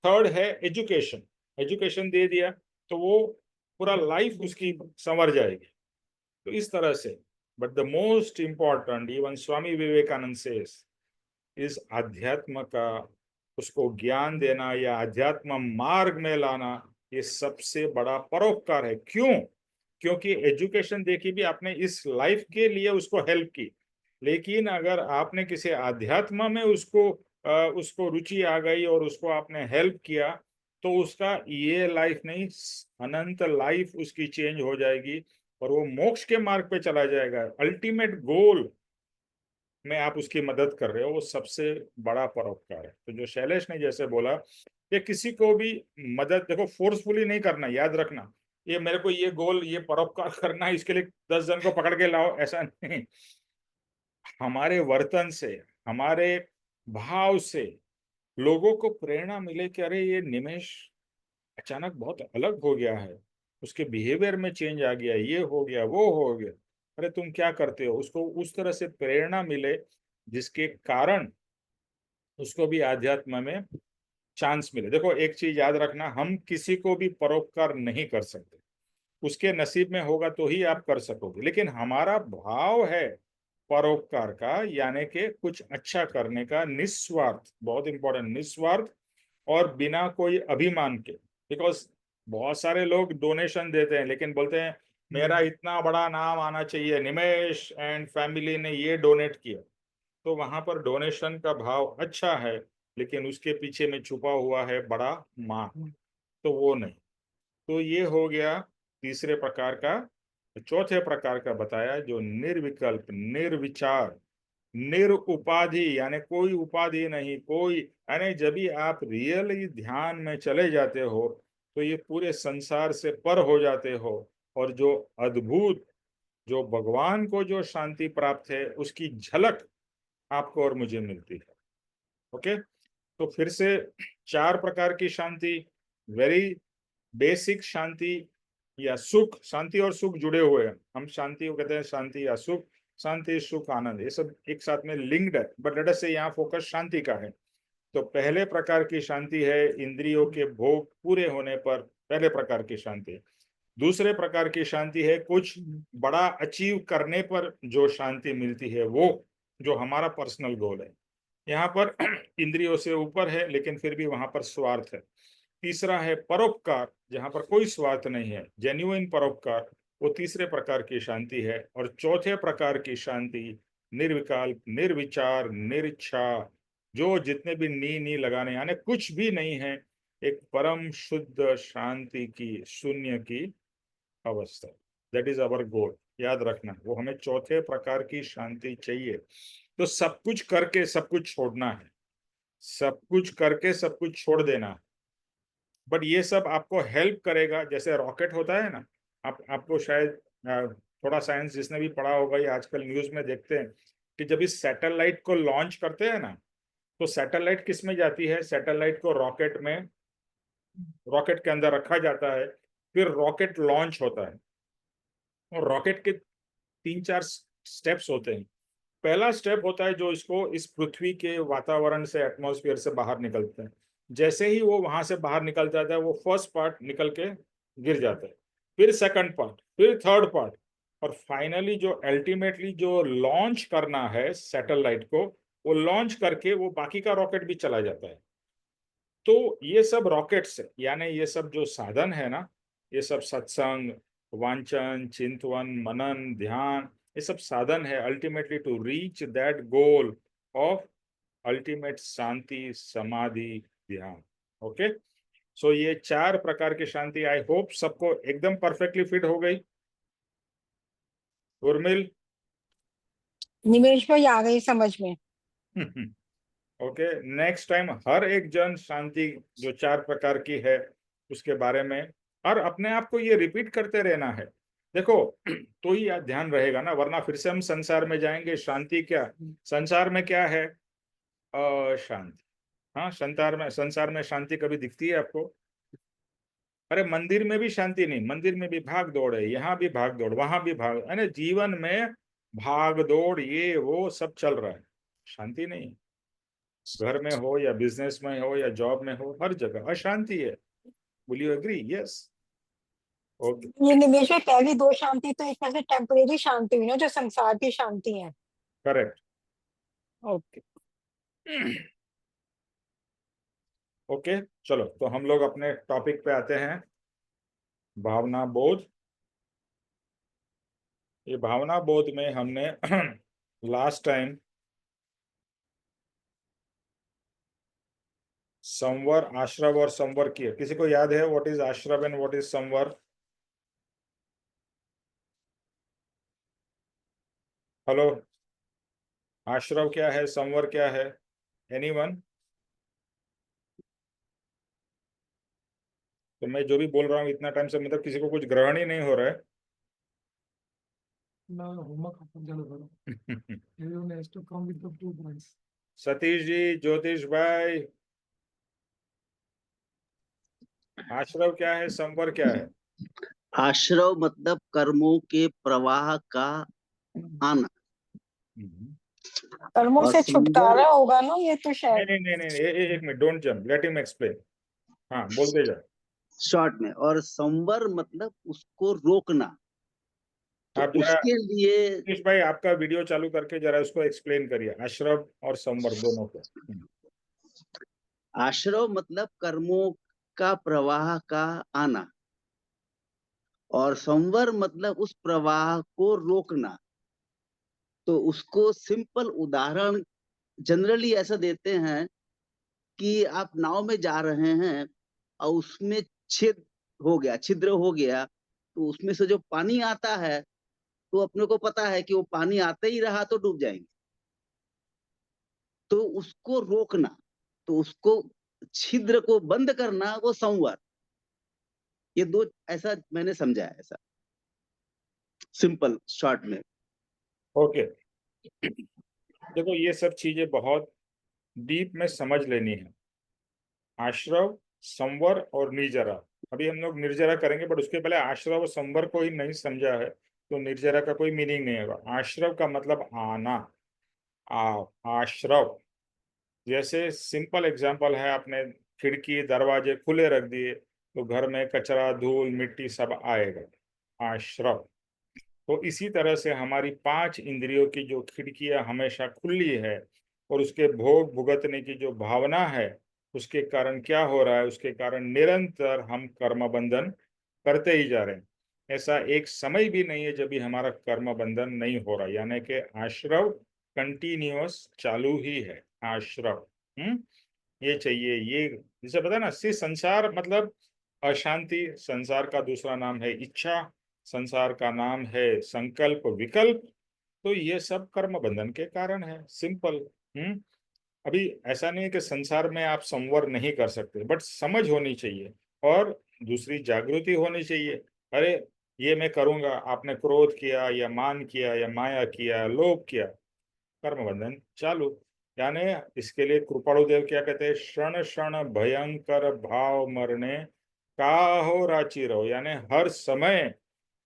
थर्ड है एजुकेशन, एजुकेशन दे दिया तो वो पूरा लाइफ उसकी संवर जाएगी। तो इस तरह से, but the most important, even Swami Vivekananda says, इस अध्यात्म का, उसको ज्ञान देना या अध्यात्म मार्ग में लाना, ये सबसे बड़ा परोपकार है। क्यों? क्योंकि एजुकेशन देखी भी आपने इस लाइफ के लिए उसको हेल्प की, लेकिन अगर आपने किसी अध्यात्म में उसको रुचि आ गई और उसको आपने हेल्प किया, तो उसका ये लाइफ नहीं, अनंत लाइफ उसकी चेंज हो जाएगी और वो मोक्ष के मार्ग पे चला जाएगा। अल्टीमेट गोल में आप उसकी मदद कर रहे हो, वो सबसे बड़ा परोपकार है। तो जो शैलेश ने जैसे बोला कि किसी को भी मदद, देखो फोर्सफुली नहीं करना, याद रखना, ये मेरे को ये गोल, ये परोपकार करना है, इसके लिए 10 जन को पकड़ के लाओ, ऐसा नहीं। हमारे वर्तन से, हमारे भाव से लोगों को प्रेरणा मिले कि अरे ये निमेश अचानक बहुत अलग हो गया है, उसके बिहेवियर में चेंज आ गया, ये हो गया, वो हो गया, अरे तुम क्या करते हो, उसको उस तरह से प्रेरणा मिले जिसके कारण उसको भी आध्यात्म में चांस मिले। देखो एक चीज याद रखना, हम किसी को भी परोपकार नहीं कर सकते, उसके नसीब में होगा तो ही आप कर सकोगे, लेकिन हमारा भाव है परोपकार का, यानी कि कुछ अच्छा करने का, निस्वार्थ, बहुत इंपॉर्टेंट, निस्वार्थ और बिना कोई अभिमान के। बिकॉज बहुत सारे लोग डोनेशन देते हैं लेकिन बोलते हैं मेरा इतना बड़ा नाम आना चाहिए, निमेश एंड फैमिली ने ये डोनेट किया, तो वहां पर डोनेशन का भाव अच्छा है लेकिन उसके पीछे में छुपा हुआ है बड़ा मान, तो वो नहीं। तो ये हो गया तीसरे प्रकार का। चौथे प्रकार का बताया जो निर्विकल्प, निर्विचार, निरुपाधि, यानी कोई उपाधि नहीं, कोई, यानी जब भी आप रियली ध्यान में चले जाते हो तो ये पूरे संसार से पर हो जाते हो, और जो अद्भुत, जो भगवान को जो शांति प्राप्त है उसकी झलक आपको और मुझे मिलती है। ओके, तो फिर से 4 प्रकार की शांति, वेरी बेसिक शांति या सुख, शांति और सुख जुड़े हुए हैं, हम शांति को कहते हैं शांति या सुख, शांति सुख आनंद, ये सब एक साथ में लिंक्ड है, बट लेट अस से यहाँ फोकस शांति का है। तो पहले प्रकार की शांति है इंद्रियों के भोग पूरे होने पर, पहले प्रकार की शांति। दूसरे प्रकार की शांति है कुछ बड़ा अचीव करने पर जो शांति मिलती है, वो जो हमारा पर्सनल गोल है, यहाँ पर इंद्रियों से ऊपर है लेकिन फिर भी वहां पर स्वार्थ है। तीसरा है परोपकार, जहां पर कोई स्वार्थ नहीं है, जेन्युइन परोपकार, वो तीसरे प्रकार की शांति है। और चौथे प्रकार की शांति निर्विकल्प, निर्विचार, निरिच्छा, जो जितने भी नी लगाने, यानी कुछ भी नहीं है, एक परम शुद्ध शांति की, शून्य की अवस्था। दैट इज अवर गोल, याद रखना, वो हमें चौथे प्रकार की शांति चाहिए। तो सब कुछ करके सब कुछ छोड़ना है, सब कुछ करके सब कुछ छोड़ देना है, बट ये सब आपको हेल्प करेगा। जैसे रॉकेट होता है ना, आपको शायद थोड़ा साइंस जिसने भी पढ़ा होगा, या आजकल न्यूज में देखते हैं कि जब इस सैटेलाइट को लॉन्च करते हैं ना, तो सैटेलाइट किस में जाती है, सैटेलाइट को रॉकेट में, रॉकेट के अंदर रखा जाता है, फिर रॉकेट लॉन्च होता है। और रॉकेट के 3-4 स्टेप्स होते हैं। पहला स्टेप होता है जो इसको इस पृथ्वी के वातावरण से, एटमॉस्फेयर से बाहर निकलते हैं। जैसे ही वो वहां से बाहर निकल जाता है, वो फर्स्ट पार्ट निकल के गिर जाता है, फिर सेकंड पार्ट, फिर थर्ड पार्ट, और फाइनली जो अल्टीमेटली जो लॉन्च करना है सैटेलाइट को, वो लॉन्च करके वो बाकी का रॉकेट भी चला जाता है। तो ये सब रॉकेट्स, यानी ये सब जो साधन है ना, ये सब सत्संग, वांचन, चिंतवन, मनन, ध्यान, ये सब साधन है ultimately to reach that goal of ultimate शांति, समाधि, ध्यान। ओके, सो ये 4 प्रकार की शांति, आई होप सबको एकदम परफेक्टली फिट हो गई। उर्मिल? निमेश भाई आ गई समझ में। ओके, नेक्स्ट टाइम हर एक जन शांति जो 4 प्रकार की है उसके बारे में, और अपने आप को ये रिपीट करते रहना है। देखो तो ही ध्यान रहेगा ना, वरना फिर से हम संसार में जाएंगे। शांति क्या, संसार में क्या है, अशांति। हाँ, संसार में शांति कभी दिखती है आपको? अरे मंदिर में भी शांति नहीं, मंदिर में भी भाग दौड़ है, यहाँ भी भाग दौड़, वहां भी भाग, है जीवन में भाग दौड़, ये वो सब चल रहा है, शांति नहीं। घर में हो या बिजनेस में हो या जॉब में हो, हर जगह अशांति है। Will you agree? Yes. Okay, ये निमेश भाई पहली 2 शांति तो एक तरह से टेम्परेरी शांति हुई ना, जो संसार की शांति है। करेक्ट। ओके। ओके, चलो तो हम लोग अपने टॉपिक पे आते हैं, भावना बोध। ये भावना बोध में हमने लास्ट टाइम संवर, आश्रव और संवर की है। किसी को याद है व्हाट इज आश्रव एंड व्हाट इज संवर? हेलो, आश्रव क्या है, संवर क्या है? एनीवन? तो मैं जो भी बोल रहा हूँ इतना टाइम से, मतलब किसी को कुछ ग्रहण ही नहीं हो रहा है। ना होमवर्क अपन चालू करो। Everyone has to come with the 2 points. Satish ji, ज्योतिष भाई, आश्रव क्या है, संवर क्या है? आश्रव मतलब कर्मों के प्रवाह का आना, कर्मों और से संवर, छुटकारा होगा ना ये तो नहीं शायद। नहीं नहीं नहीं, एक minute, don't jump, let him explain. हाँ, बोलते जाओ। शॉर्ट में, और संवर मतलब उसको रोकना। तो आप जरा, उसके लिए सतीश भाई आपका वीडियो चालू करके जरा उसको एक्सप्लेन करिए, आश्रव और संवर दोनों को। आश्रव मतलब कर्मों का प्रवाह का आना, और संवर मतलब उस प्रवाह को रोकना। तो उसको सिंपल उदाहरण जनरली ऐसा देते हैं कि आप नाव में जा रहे हैं और उसमें छेद हो गया, छिद्र हो गया, तो उसमें से जो पानी आता है, तो अपने को पता है कि वो पानी आते ही रहा तो डूब जाएंगे। तो उसको रोकना, तो उसको छिद्र को बंद करना, वो संवर। ये दो, ऐसा मैंने समझा है, ऐसा सिंपल शॉर्ट में। ओके, देखो ये सब चीजें बहुत डीप में समझ लेनी है। आश्रव, संवर और निर्जरा। अभी हम लोग निर्जरा करेंगे, बट उसके पहले आश्रव और संवर को ही नहीं समझा है तो निर्जरा का कोई मीनिंग नहीं होगा। आश्रव का मतलब आना। आश्रव, जैसे सिंपल एग्जांपल है, आपने खिड़की दरवाजे खुले रख दिए तो घर में कचरा धूल मिट्टी सब आएगा, आश्रव। तो इसी तरह से हमारी 5 इंद्रियों की जो खिड़कियां हमेशा खुली है और उसके भोग भुगतने की जो भावना है, उसके कारण क्या हो रहा है, उसके कारण निरंतर हम कर्म बंधन करते ही जा रहे हैं। ऐसा एक समय भी नहीं है जब भी हमारा कर्म बंधन नहीं हो रहा, यानी कि आश्रव कंटिन्यूअस चालू ही है, आश्रव। ये चाहिए, ये जैसे पता है ना, सी संसार मतलब अशांति, संसार का दूसरा नाम है इच्छा, संसार का नाम है संकल्प विकल्प। तो ये सब कर्म बंधन के कारण है, सिंपल। हम्म अभी ऐसा नहीं है कि संसार में आप संवर नहीं कर सकते, बट समझ होनी चाहिए और दूसरी जागृति होनी चाहिए। अरे ये मैं करूंगा, आपने क्रोध किया या मान किया या माया किया, लोभ किया, कर्म बंधन चालू। यानी इसके लिए कृपाणु देव क्या कहते हैं, क्षण क्षण भयंकर भाव मरने काहो राची रहो। यानी हर समय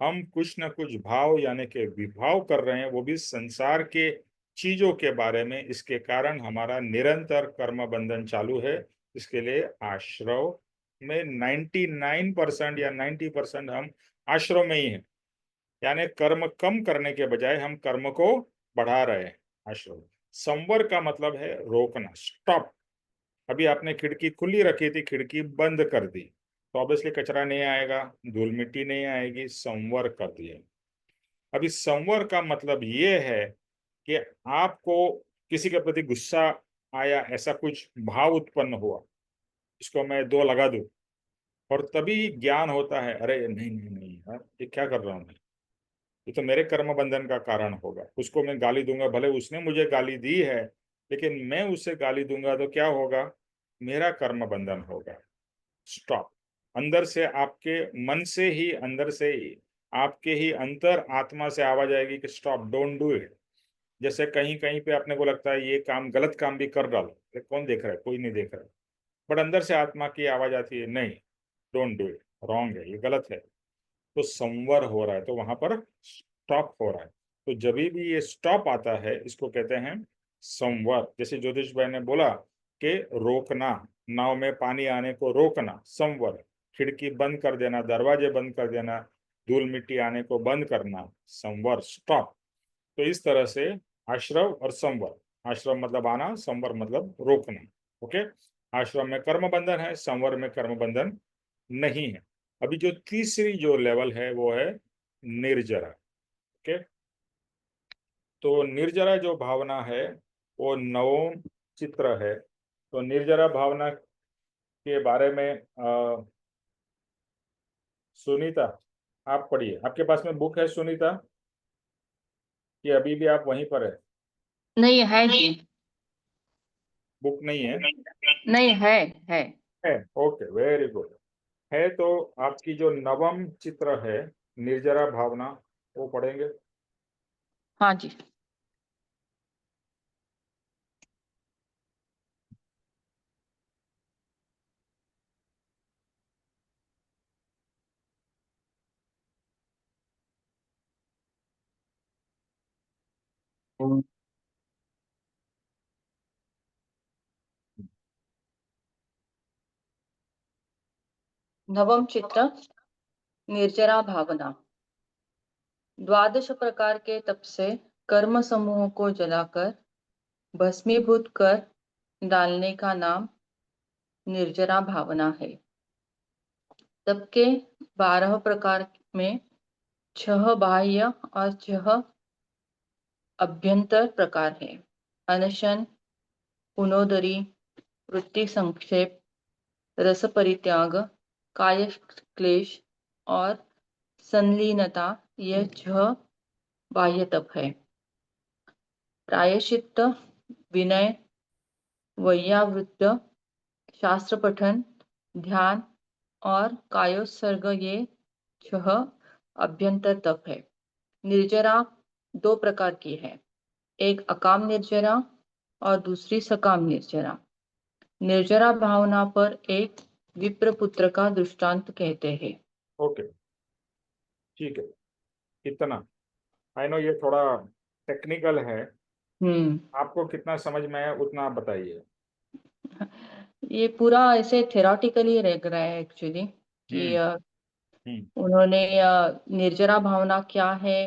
हम कुछ न कुछ भाव यानी कि विभाव कर रहे हैं, वो भी संसार के चीजों के बारे में। इसके कारण हमारा निरंतर कर्म बंधन चालू है। इसके लिए आश्रव में 99% या 90% हम आश्रव में ही हैं। यानी कर्म कम करने के बजाय हम कर्म को बढ़ा रहे हैं, आश्रव। संवर का मतलब है रोकना, स्टॉप। अभी आपने खिड़की खुली रखी थी, खिड़की बंद कर दी तो ऑब्वियसली कचरा नहीं आएगा, धूल मिट्टी नहीं आएगी, संवर कर दिए। अभी संवर का मतलब ये है कि आपको किसी के प्रति गुस्सा आया, ऐसा कुछ भाव उत्पन्न हुआ, इसको मैं 2 लगा दूं, और तभी ज्ञान होता है, अरे नहीं नहीं नहीं यार, ये क्या कर रहा हूं मैं, ये तो मेरे कर्म बंधन का कारण होगा। उसको मैं गाली दूंगा, भले उसने मुझे गाली दी है, लेकिन मैं उसे गाली दूंगा तो क्या होगा, मेरा कर्म बंधन होगा। स्टॉप। अंदर से, आपके मन से ही, अंदर से ही, आपके ही अंतर आत्मा से आवाज आएगी कि स्टॉप, डोंट डू इट। जैसे कहीं कहीं पे अपने को लगता है ये काम, गलत काम भी कर डालो, अरे कौन देख रहा है, कोई नहीं देख रहा है, बट अंदर से आत्मा की आवाज आती है, नहीं, डोंट डू इट, रॉन्ग है, ये गलत है। तो संवर हो रहा है, तो वहां पर स्टॉप हो रहा है। तो जब भी ये स्टॉप आता है, इसको कहते हैं संवर। जैसे ज्योतिष भाई ने बोला कि रोकना, नाव में पानी आने को रोकना, संवर। खिड़की बंद कर देना, दरवाजे बंद कर देना, धूल मिट्टी आने को बंद करना, संवर, स्टॉप। तो इस तरह से आश्रव और संवर, आश्रव मतलब आना, संवर मतलब रोकना। ओके, आश्रम में कर्म बंधन है, संवर में कर्म बंधन नहीं है। अभी जो तीसरी जो लेवल है वो है निर्जरा। ओके, तो निर्जरा जो भावना है वो नवम चित्र है। तो निर्जरा भावना के बारे में सुनीता, आप पढ़िए। आपके पास में बुक है सुनीता, कि अभी भी आप वहीं पर है? नहीं है जी। बुक नहीं है? नहीं है। है। है, ओके, वेरी गुड। है तो आपकी जो नवम चित्र है, निर्जरा भावना, वो पढ़ेंगे? हाँ जी। नवम चित्र, निर्जरा भावना। द्वादश प्रकार के तप से कर्म समूह को जलाकर भस्मीभूत कर डालने का नाम निर्जरा भावना है। तप के 12 प्रकार में 6 बाह्य और 6 अभ्यंतर प्रकार है। अनशन, पुनोदरी, वृत्ति संक्षेप, रस परित्याग, काय क्लेश और संलीनता, यह 6 बाह्य तप है। प्रायश्चित्त, विनय, वैयावृत्त, शास्त्र पठन, ध्यान और कायोत्सर्ग, ये 6 अभ्यंतर तप है। निर्जरा 2 प्रकार की है, एक अकाम निर्जरा और दूसरी सकाम निर्जरा। निर्जरा भावना पर एक विप्र पुत्र का दृष्टांत कहते हैं। ओके, ठीक है, इतना। आई नो ये थोड़ा टेक्निकल है, आपको कितना समझ में आया उतना आप बताइए। ये पूरा ऐसे थेराटिकली रह रहा है एक्चुअली, कि उन्होंने निर्जरा भावना क्या है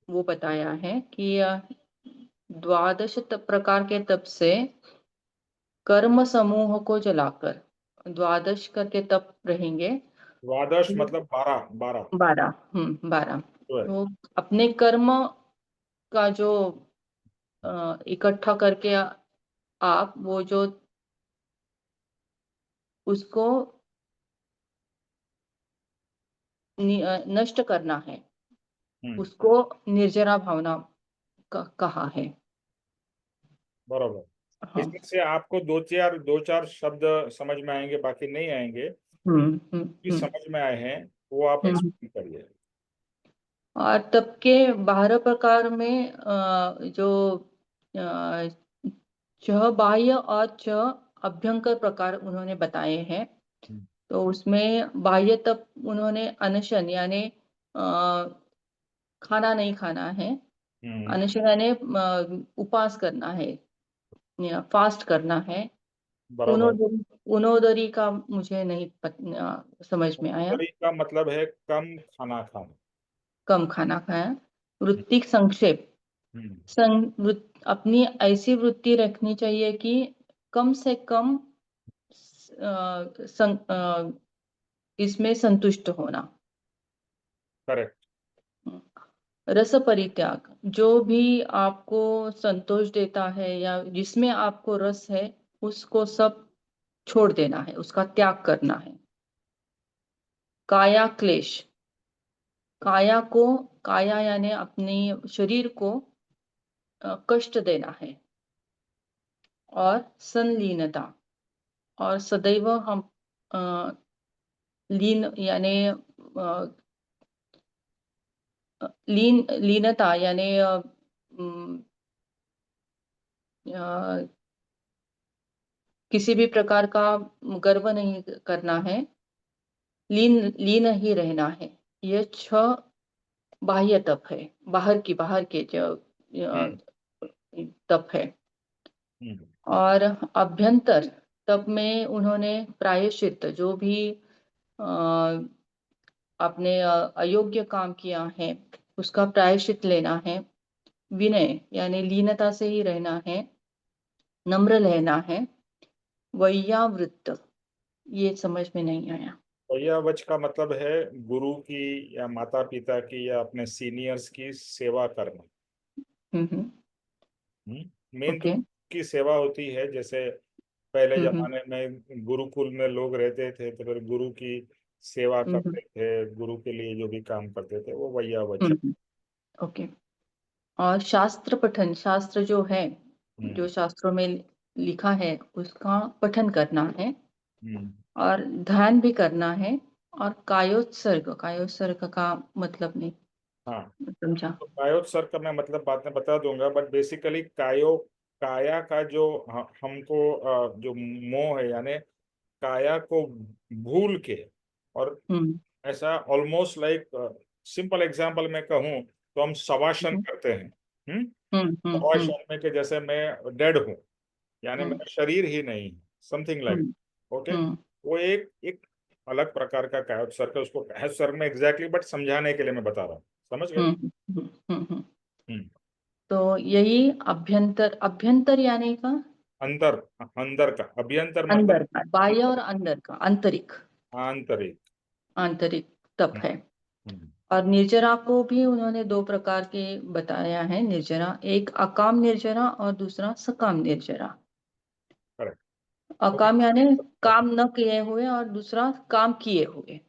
वो बताया है, कि द्वादश प्रकार के तप से कर्म समूह को जलाकर, द्वादश करके तप रहेंगे। द्वादश मतलब 12 12। 12। 12। तो है। तो अपने कर्म का जो इकट्ठा करके आप वो जो उसको नष्ट करना है, उसको निर्जरा भावना कहा है। बराबर। हाँ। इसमें से आपको दो चार शब्द समझ में आएंगे, बाकी नहीं आएंगे। कि समझ में आए हैं वो आप एक्सप्लेन करिए। और तब के 12 प्रकार में जो 6 बाह्य और 6 अभ्यंकर प्रकार उन्होंने बताए हैं। तो उसमें बाह्य तप उन्होंने अनशन यानी खाना नहीं खाना है। अनशन यानी उपवास करना है, फास्ट करना है। बराबर। उनोदरी का मुझे नहीं समझ में आया। का मतलब है कम खाना खाना। कम खाना खाया। वृत्तिक संक्षेप, अपनी ऐसी वृत्ति रखनी चाहिए कि कम से कम इसमें संतुष्ट होना। करेक्ट। रस परित्याग, जो भी आपको संतोष देता है या जिसमें आपको रस है, उसको सब छोड़ देना है, उसका त्याग करना है। काया क्लेश, काया यानी अपने शरीर को कष्ट देना है। और संलीनता, और सदैव हम लीन यानी लीनता यानी किसी भी प्रकार का गर्व नहीं करना है, लीन ही रहना है। ये 6 बाह्य तप है, बाहर के जो तप है। और अभ्यंतर तप में उन्होंने प्रायश्चित, जो भी आपने अयोग्य काम किया है उसका प्रायश्चित लेना है। विनय यानी लीनता से ही रहना है, नम्र रहना है। वैयावृत्त, ये समझ में नहीं आया। वैयावच का मतलब है गुरु की या माता पिता की या अपने सीनियर्स की सेवा करना। मेन तो ओके। की सेवा होती है, जैसे पहले हम्म, जमाने में गुरुकुल में लोग रहते थे तो फिर गुरु की सेवा हम्म, करते थे, गुरु के लिए जो भी काम करते थे वो वैया हम्म, वचन। ओके। और शास्त्र पठन, शास्त्र जो है, जो शास्त्रों में लिखा है उसका पठन करना है, और ध्यान भी करना है, और कायोत्सर्ग, कायोत्सर्ग का मतलब नहीं हाँ, समझा। तो कायोत्सर्ग का मैं मतलब बाद में बता दूंगा, बट बेसिकली काया का जो हमको जो मोह है, यानी काया को भूल के, और हम्म, ऐसा ऑलमोस्ट लाइक सिंपल एग्जांपल में कहूँ तो हम शवासन हम्म, करते हैं। हम्म, हम्म, शवासन में कि जैसे मैं डेड हूँ, यानी हम्म, मेरा शरीर ही नहीं, समथिंग लाइक, हम्म, ओके। हम्म, वो एक एक अलग प्रकार का कायोत्सर्ग है, उसको कायोत्सर्ग में एग्जैक्टली बट समझाने के लिए मैं बता रहा हूँ, समझ गए? हम्म, हम्म, हम्म। हम्म। तो यही अभ्यंतर, अभ्यंतर यानी का अंदर, अंदर का, अभ्यंतर मतलब अंदर का, बाह्य और अंदर का, आंतरिक, आंतरिक। आंतरिक तप हम्म, है। हम्म, और निर्जरा को भी उन्होंने दो प्रकार के बताया है निर्जरा, एक अकाम निर्जरा और दूसरा सकाम निर्जरा। correct. अकाम यानी काम न किए हुए, और दूसरा काम किए हुए,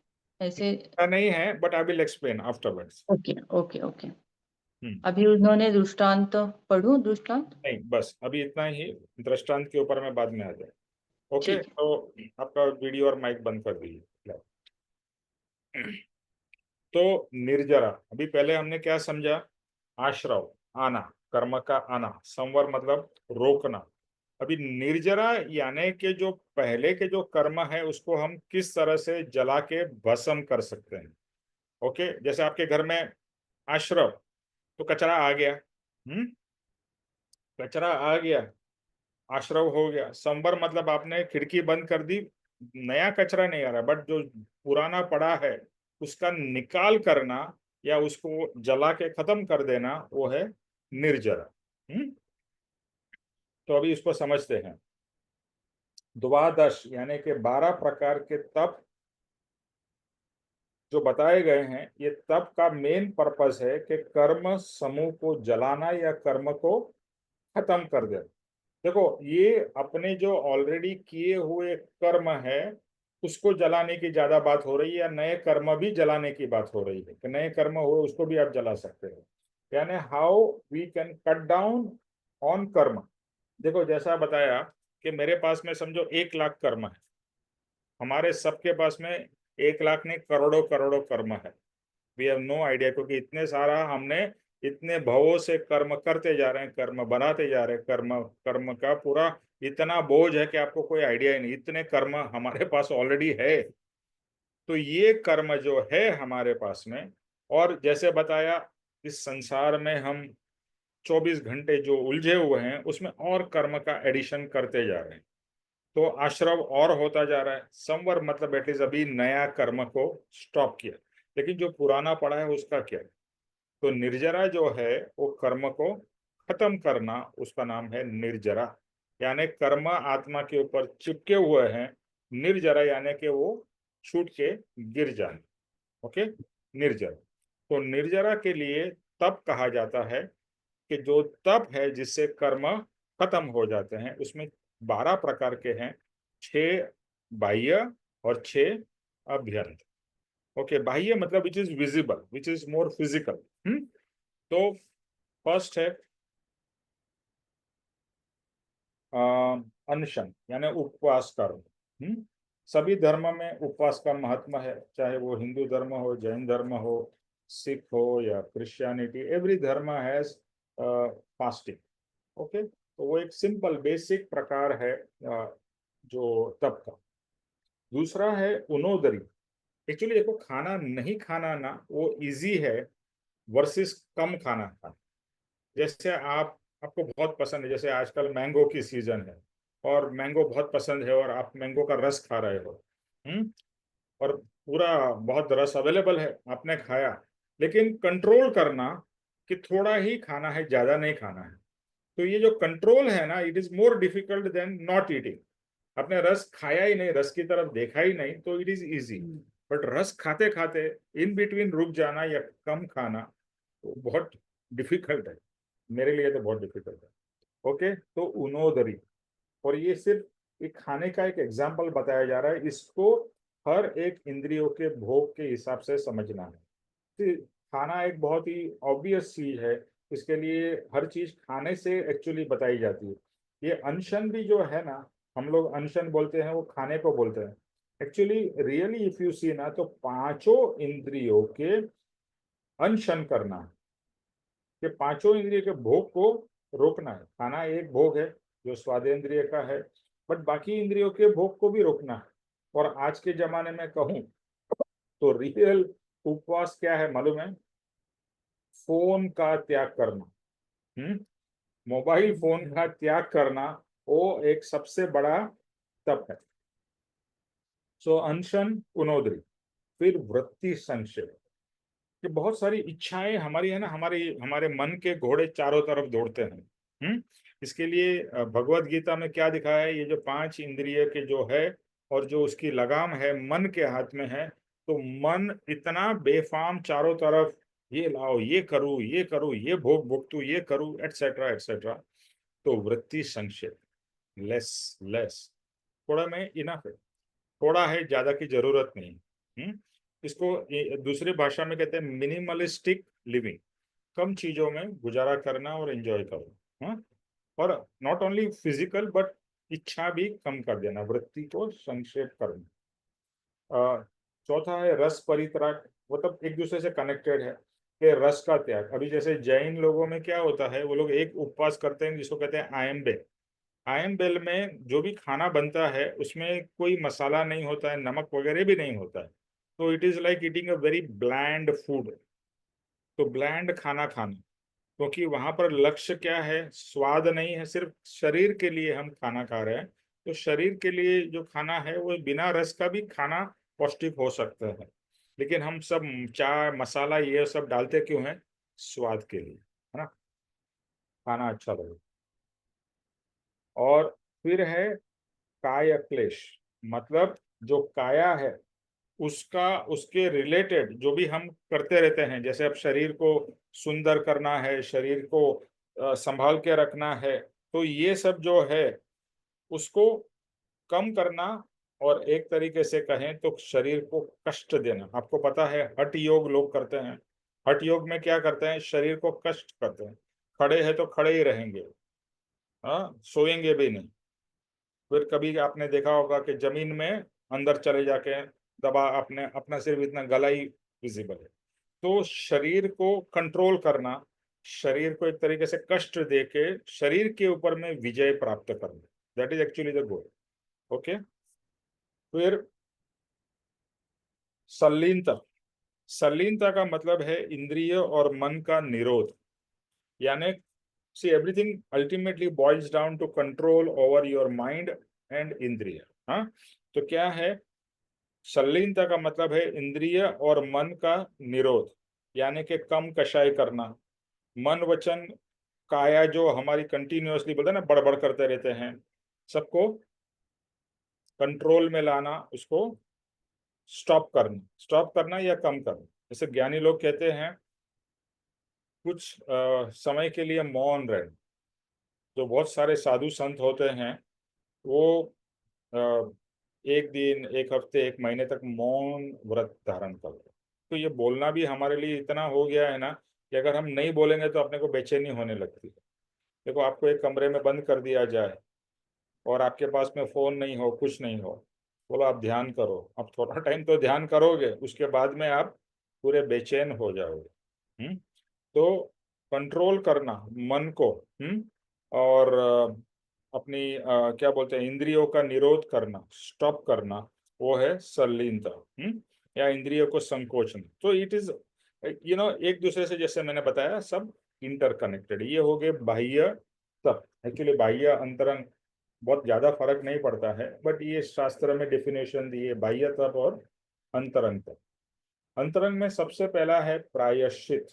ऐसे। ऐसा नहीं है, but I will explain afterwards. Okay, okay, okay. अभी उन्होंने दृष्टांत, पढ़ूं दृष्टांत? नहीं, बस अभी इतना ही, दृष्टांत के ऊपर मैं बाद में आ जाए। ओके, ठीक है। तो आपका वीडियो और माइक बंद कर दीजिए। तो निर्जरा, अभी पहले हमने क्या समझा? आश्रव, आना, कर्म का आना, संवर मतलब रोकना। अभी निर्जरा यानी कि जो पहले के जो कर्म है उसको हम किस तरह से जला के भस्म कर सकते हैं। ओके, जैसे आपके घर में आश्रव, तो कचरा आ गया, कचरा आ गया, आश्रव हो गया। संवर मतलब आपने खिड़की बंद कर दी, नया कचरा नहीं आ रहा, बट जो पुराना पड़ा है उसका निकाल करना या उसको जला के खत्म कर देना, वो है निर्जरा। तो अभी इसको समझते हैं। द्वादश यानी कि 12 प्रकार के तप जो बताए गए हैं, ये तप का मेन पर्पस है कि कर्म समूह को जलाना या कर्म को खत्म कर देना। देखो, ये अपने जो ऑलरेडी किए हुए कर्म है उसको जलाने की ज्यादा बात हो रही है, या नए कर्म भी जलाने की बात हो रही है कि नए कर्म हुए उसको भी आप जला सकते हो, यानी how we can cut down on karma. देखो, जैसा बताया कि मेरे पास में समझो 1 लाख कर्म है, हमारे सबके पास में 1 लाख नहीं, करोड़ों करोड़ों कर्म है। वी हैव नो आइडिया, क्योंकि इतने सारा हमने इतने भावों से कर्म करते जा रहे हैं, कर्म बनाते जा रहे हैं, कर्म कर्म का पूरा इतना बोझ है कि आपको कोई आइडिया ही नहीं, इतने कर्म हमारे पास ऑलरेडी है। तो ये कर्म जो है हमारे पास में, और जैसे बताया इस संसार में हम 24 घंटे जो उलझे हुए हैं उसमें और कर्म का एडिशन करते जा रहे हैं, तो आश्रव और होता जा रहा है। संवर मतलब एटलीस्ट अभी नया कर्म को स्टॉप किया, लेकिन जो पुराना पड़ा है उसका क्या? तो निर्जरा जो है वो कर्म को खत्म करना, उसका नाम है निर्जरा, यानी कर्म आत्मा के ऊपर चिपके हुए हैं। निर्जरा यानी कि वो छूट के गिर जाए। ओके, निर्जरा। तो निर्जरा के लिए तप कहा जाता है कि जो तप है जिससे कर्म खत्म हो जाते हैं, उसमें 12 प्रकार के हैं, 6 बाह्य और 6 अभ्यंतर। ओके, बाह्य मतलब which is visible, which is more physical. तो फर्स्ट है अनशन यानी उपवास कर्म। सभी धर्म में उपवास का महत्व है, चाहे वो हिंदू धर्म हो, जैन धर्म हो, सिख हो या क्रिश्चियनिटी, एवरी धर्म हैज फास्टिंग। ओके, तो वो एक सिंपल बेसिक प्रकार है जो तप का। दूसरा है उनोदरी। एक्चुअली देखो, खाना नहीं खाना ना वो इजी है वर्सेस कम खाना खाना। जैसे आपको बहुत पसंद है, जैसे आजकल मैंगो की सीजन है और मैंगो बहुत पसंद है और आप मैंगो का रस खा रहे हो, और पूरा बहुत रस अवेलेबल है, आपने खाया, लेकिन कंट्रोल करना कि थोड़ा ही खाना है, ज्यादा नहीं खाना है। तो ये जो कंट्रोल है ना, it is more difficult than not eating. आपने रस खाया ही नहीं, रस की तरफ देखा ही नहीं, तो इट इज इजी। बट रस खाते खाते इन बिटवीन रुक जाना या कम खाना, तो बहुत डिफिकल्ट है, मेरे लिए तो बहुत डिफिकल्ट है। ओके, तो उनोदरी, और ये सिर्फ ये खाने का एक एग्जाम्पल बताया जा रहा है, इसको हर एक इंद्रियों के भोग के हिसाब से समझना है। तो खाना एक बहुत ही ऑब्वियस चीज है, इसके लिए हर चीज खाने से एक्चुअली बताई जाती है। ये अनशन भी जो है ना, हम लोग अनशन बोलते हैं, वो खाने को बोलते हैं। Actually really if you see ना, तो पांचों इंद्रियों के अनशन करना है, कि पांचों इंद्रिय के भोग को रोकना है। खाना एक भोग है जो स्वादेंद्रिय का है, बट बाकी इंद्रियों के भोग को भी रोकना है। और आज के जमाने में कहूं तो रियल उपवास क्या है मालूम है? फोन का त्याग करना। मोबाइल फोन का त्याग करना, वो एक सबसे बड़ा तप है। सो अनशन पुनोदरी, फिर वृत्ति संशय। कि बहुत सारी इच्छाएं हमारी है ना, हमारे मन के घोड़े चारों तरफ दौड़ते हैं। इसके लिए भगवत गीता में क्या दिखाया है, ये जो पांच इंद्रिय के जो है और जो उसकी लगाम है मन के हाथ में है, तो मन इतना बेफाम चारों तरफ, ये लाओ, ये करूँ, ये करूँ, ये भोग भुगतू, ये करूँ, एटसेट्रा एटसेट्रा। तो वृत्ति संक्षेप, लेस लेस, थोड़ा में इनफ है, थोड़ा है, ज्यादा की जरूरत नहीं। इसको दूसरी भाषा में कहते हैं मिनिमलिस्टिक लिविंग, कम चीजों में गुजारा करना और एंजॉय करो। और नॉट ओनली फिजिकल बट इच्छा भी कम कर देना, वृत्ति को संक्षेप करना। चौथा है रस परित्याग, मतलब एक दूसरे से कनेक्टेड है कि रस का त्याग। अभी जैसे जैन लोगों में क्या होता है, वो लोग एक उपवास करते हैं जिसको कहते हैं आयम्बे। आयम्बेल में जो भी खाना बनता है उसमें कोई मसाला नहीं होता है, नमक वगैरह भी नहीं होता है, तो it is like eating a very bland food. तो ब्लैंड खाना खाना, क्योंकि वहां पर लक्ष्य क्या है, स्वाद नहीं है, सिर्फ शरीर के लिए हम खाना खा रहे हैं। तो शरीर के लिए जो खाना है वो बिना रस का भी खाना पौष्टिक हो सकता है, लेकिन हम सब चाय मसाला ये सब डालते क्यों हैं? स्वाद के लिए, है ना, खाना अच्छा लगे। और फिर है काय क्लेश, मतलब जो काया है उसका, उसके रिलेटेड जो भी हम करते रहते हैं, जैसे अब शरीर को सुंदर करना है, शरीर को संभाल के रखना है, तो ये सब जो है उसको कम करना। और एक तरीके से कहें तो शरीर को कष्ट देना। आपको पता है हठ योग लोग करते हैं, हठ योग में क्या करते हैं, शरीर को कष्ट करते हैं। खड़े हैं तो खड़े ही रहेंगे, हाँ, सोएंगे भी नहीं। फिर कभी आपने देखा होगा कि जमीन में अंदर चले जाके दबा, अपने अपना सिर्फ इतना गला ही विजिबल है। तो शरीर को कंट्रोल करना, शरीर को एक तरीके से कष्ट देके शरीर के ऊपर में विजय प्राप्त करना, that is actually the goal. Okay, फिर संलीनता। संलीनता का मतलब है इंद्रिय और मन का निरोध, यानी see everything ultimately boils down to control over your mind and indriya. हाँ, तो क्या है, संलीनता का मतलब है इंद्रिय और मन का निरोध, यानी कि कम कषाय करना। मन वचन काया जो हमारी कंटिन्यूअसली बोलते हैं ना, बड़बड़ करते रहते हैं, सबको कंट्रोल में लाना, उसको स्टॉप करना या कम करना। जैसे ज्ञानी लोग कहते हैं कुछ समय के लिए मौन रहे। जो बहुत सारे साधु संत होते हैं वो अ, एक दिन, एक हफ्ते, एक महीने तक मौन व्रत धारण करते हैं। तो ये बोलना भी हमारे लिए इतना हो गया है ना कि अगर हम नहीं बोलेंगे तो अपने को बेचैनी होने लगती है। देखो, आपको एक कमरे में बंद कर दिया जाए और आपके पास में फोन नहीं हो, कुछ नहीं हो, बोलो आप ध्यान करो, आप थोड़ा टाइम तो ध्यान करोगे, उसके बाद में आप पूरे बेचैन हो जाओगे। तो कंट्रोल करना मन को, और अपनी क्या बोलते हैं, इंद्रियों का निरोध करना, स्टॉप करना, वो है संलीनता। या इंद्रियों को संकोचन। तो इट इज एक दूसरे से, जैसे मैंने बताया, सब इंटरकनेक्टेड। ये हो गए बाह्य तप। एक्चुअली बाह्य अंतरंग बहुत ज्यादा फर्क नहीं पड़ता है, बट ये शास्त्र में डेफिनेशन दी है बाह्य तप और अंतरंग तप। अंतरंग में सबसे पहला है प्रायश्चित।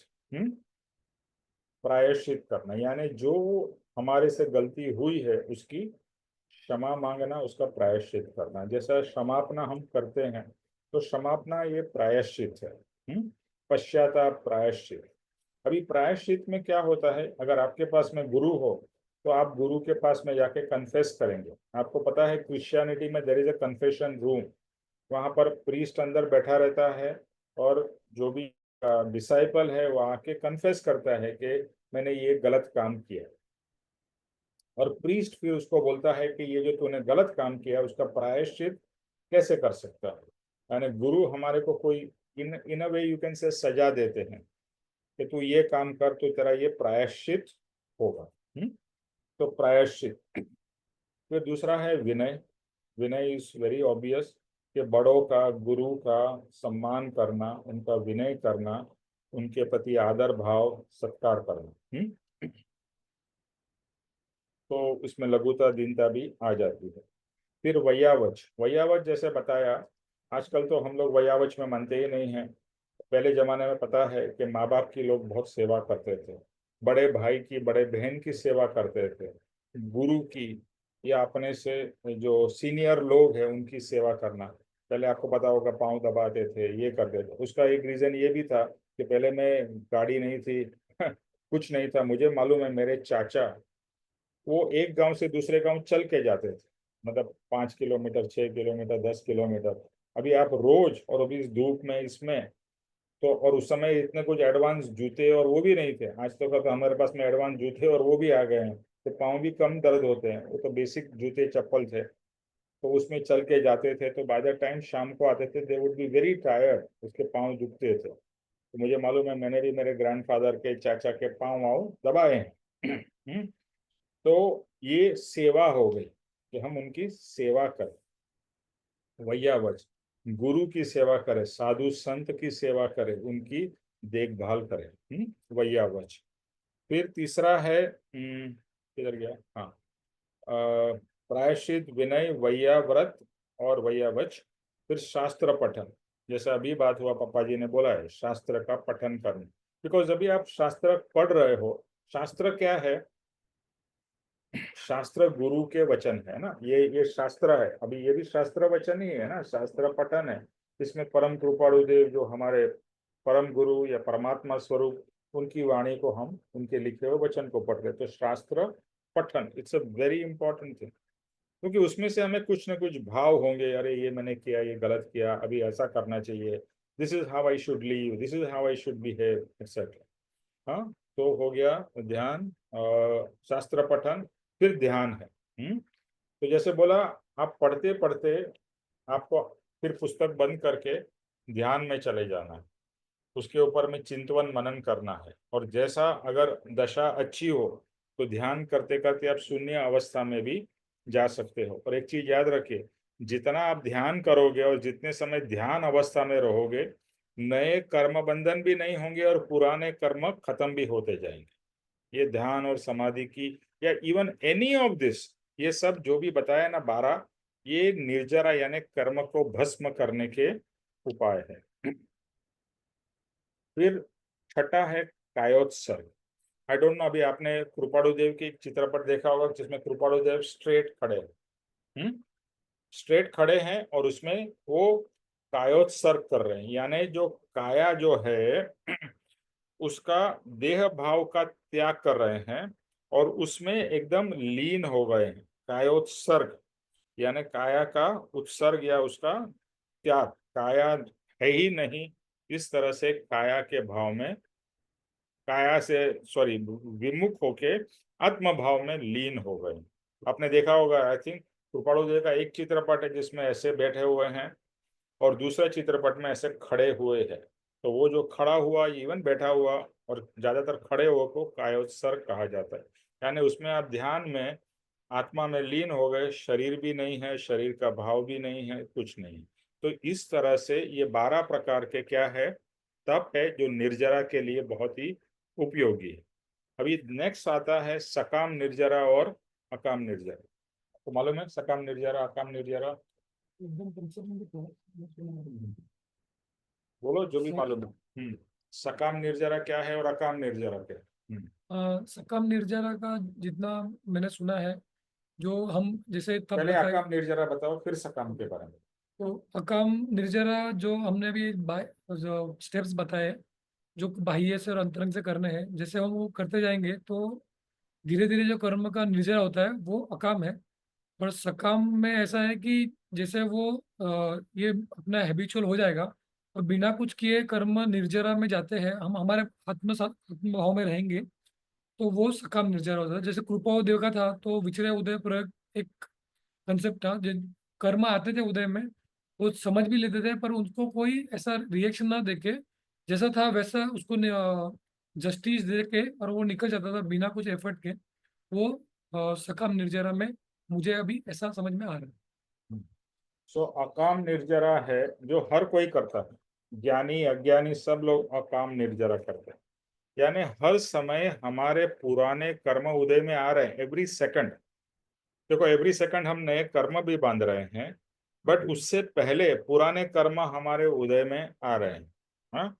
प्रायश्चित करना, यानी जो हमारे से गलती हुई है उसकी क्षमा मांगना, उसका प्रायश्चित करना। जैसा क्षमापना हम करते हैं, तो क्षमापना ये प्रायश्चित है। पश्चाताप, प्रायश्चित। अभी प्रायश्चित में क्या होता है, अगर आपके पास में गुरु हो तो आप गुरु के पास में जाके कन्फेस करेंगे। आपको पता है क्रिश्चियनिटी में there is a confession room, वहां पर प्रीस्ट अंदर बैठा रहता है और जो भी डिसाइपल है वो आके कन्फेस करता है कि मैंने ये गलत काम किया, और प्रीस्ट फिर उसको बोलता है कि ये जो तूने गलत काम किया उसका प्रायश्चित कैसे कर सकता है। यानी गुरु हमारे को कोई इन अ वे यू कैन से सजा देते हैं कि तू ये काम कर तो तेरा ये प्रायश्चित होगा। तो प्रायश्चित। फिर दूसरा है विनय। विनय इज वेरी ऑब्वियस कि बड़ों का, गुरु का सम्मान करना, उनका विनय करना, उनके प्रति आदर भाव सत्कार करना। तो इसमें लघुता दीनता भी आ जाती है। फिर वैयावच। वैयावच जैसे बताया, आजकल तो हम लोग वैयावच में मानते ही नहीं हैं। पहले जमाने में पता है कि माँ बाप की लोग बहुत सेवा करते थे, बड़े भाई की, बड़े बहन की सेवा करते थे, गुरु की या अपने से जो सीनियर लोग हैं उनकी सेवा करना। पहले आपको पता होगा पाँव दबाते थे, ये करते थे। उसका एक रीजन ये भी था कि पहले में गाड़ी नहीं थी कुछ नहीं था। मुझे मालूम है मेरे चाचा वो एक गांव से दूसरे गांव चल के जाते थे, मतलब 5 किलोमीटर, 6 किलोमीटर, 10 किलोमीटर। अभी आप रोज, और अभी इस धूप में इसमें, तो और उस समय इतने कुछ एडवांस जूते और वो भी नहीं थे। आज तो हमारे पास में एडवांस जूते और वो भी आ गए हैं, तो पाँव भी कम दर्द होते हैं। वो तो बेसिक जूते चप्पल थे, तो उसमें चल के जाते थे। तो बाय द टाइम शाम को आते थे they would be very tired, उसके पाँव दुखते थे। तो मुझे मालूम है मैंने भी मेरे ग्रैंडफादर के, चाचा के पाँव वाँव दबाए हैं। तो ये सेवा हो गई कि हम उनकी सेवा करें। वैयावच, गुरु की सेवा करें, साधु संत की सेवा करें, उनकी देखभाल करें। वैयावच। फिर तीसरा है, किधर गया, हाँ, प्रायश्चित, विनय, वैयाव्रत और वैयावच। फिर शास्त्र पठन। जैसा अभी बात हुआ, पापा जी ने बोला है शास्त्र का पठन करना। बिकॉज अभी आप शास्त्र पढ़ रहे हो। शास्त्र क्या है? शास्त्र गुरु के वचन है ना, ये शास्त्र है। अभी ये भी शास्त्र वचन ही है ना, शास्त्र पठन है। इसमें परम कृपाणु देव जो हमारे परम गुरु या परमात्मा स्वरूप, उनकी वाणी को हम, उनके लिखे हुए वचन को पढ़ रहे। तो शास्त्र पठन it's a very important thing, क्योंकि उसमें से हमें कुछ ना कुछ भाव होंगे, अरे ये मैंने किया, ये गलत किया, अभी ऐसा करना चाहिए, this is how I should leave, this is how I should behave, etcetera. हाँ, तो हो गया ध्यान, शास्त्र पठन। फिर ध्यान है। तो जैसे बोला, आप पढ़ते पढ़ते आपको फिर पुस्तक बंद करके ध्यान में चले जाना है, उसके ऊपर में चिंतवन मनन करना है। और जैसा अगर दशा अच्छी हो तो ध्यान करते करते आप शून्य अवस्था में भी जा सकते हो। और एक चीज याद रखिए, जितना आप ध्यान करोगे और जितने समय ध्यान अवस्था में रहोगे, नए कर्म बंधन भी नहीं होंगे और पुराने कर्म खत्म भी होते जाएंगे। ये ध्यान और समाधि की, या इवन एनी ऑफ दिस, ये सब जो भी बताया ना 12, ये निर्जरा यानी कर्म को भस्म करने के उपाय है। फिर छठा है कायोत्सर्ग। आई डोंट नो, अभी आपने कृपाणु देव की चित्रपट देखा होगा जिसमें कृपाणु देव स्ट्रेट खड़े हैं। स्ट्रेट खड़े हैं और उसमें वो कायोत्सर्ग कर रहे हैं, यानी जो काया जो है उसका देह भाव का त्याग कर रहे हैं और उसमें एकदम लीन हो गए हैं। कायोत्सर्ग यानी काया का उत्सर्ग या उसका त्याग, काया है ही नहीं, इस तरह से काया के भाव में, काया से सॉरी विमुख होके आत्म भाव में लीन हो गए। आपने देखा होगा, आई थिंक कृपाणु देव का एक चित्रपट है जिसमें ऐसे बैठे हुए हैं और दूसरे चित्रपट में ऐसे खड़े हुए हैं। तो वो जो खड़ा हुआ, इवन बैठा हुआ और ज्यादातर खड़े हुए को कायोत्सर्ग कहा जाता है। यानी उसमें आप ध्यान में आत्मा में लीन हो गए, शरीर भी नहीं है, शरीर का भाव भी नहीं है, कुछ नहीं। तो इस तरह से ये 12 प्रकार के क्या है, तप है, जो निर्जरा के लिए बहुत ही उपयोगी है। अभी नेक्स्ट आता है सकाम निर्जरा और अकाम निर्जरा। तो मालूम है सकाम निर्जरा, अकाम निर्जरा? बोलो जो भी मालूम है। सकाम निर्जरा क्या है और अकाम निर्जरा क्या है? सकाम निर्जरा का जितना मैंने सुना है, जो हम जैसे तब पहले बताए, अकाम निर्जरा बताओ, फिर सकाम के बारे में। तो अकाम निर्जरा जो हमने अभी जो स्टेप्स बताए, जो बाह्य से और अंतरंग से करने हैं, जैसे हम वो करते जाएंगे तो धीरे धीरे जो कर्म का निर्जरा होता है वो अकाम है। पर सकाम में ऐसा है कि जैसे वो ये अपना हैबिचुअल हो जाएगा और बिना कुछ किए कर्म निर्जरा में जाते हैं, हम हमारे आत्म भाव में रहेंगे, तो वो सकाम निर्जरा होता है। जैसे कृपा देव का था तो विचरे उदय प्रयोग एक कंसेप्ट था, जो कर्म आते थे उदय में, वो समझ भी लेते थे पर उनको कोई ऐसा रिएक्शन ना देके जैसा था वैसा उसको जस्टिस दे के और वो निकल जाता था बिना कुछ एफर्ट के। वो सकाम निर्जरा में मुझे अभी ऐसा समझ में आ रहा है। सो अकाम निर्जरा है जो हर कोई करता है, ज्ञानी अज्ञानी सब लोग अकाम निर्जरा करते हैं। यानी हर समय हमारे पुराने कर्म उदय में आ रहे हैं, एवरी सेकंड। देखो एवरी सेकंड हम नए कर्म भी बांध रहे हैं, बट उससे पहले पुराने कर्म हमारे उदय में आ रहे हैं। हाँ,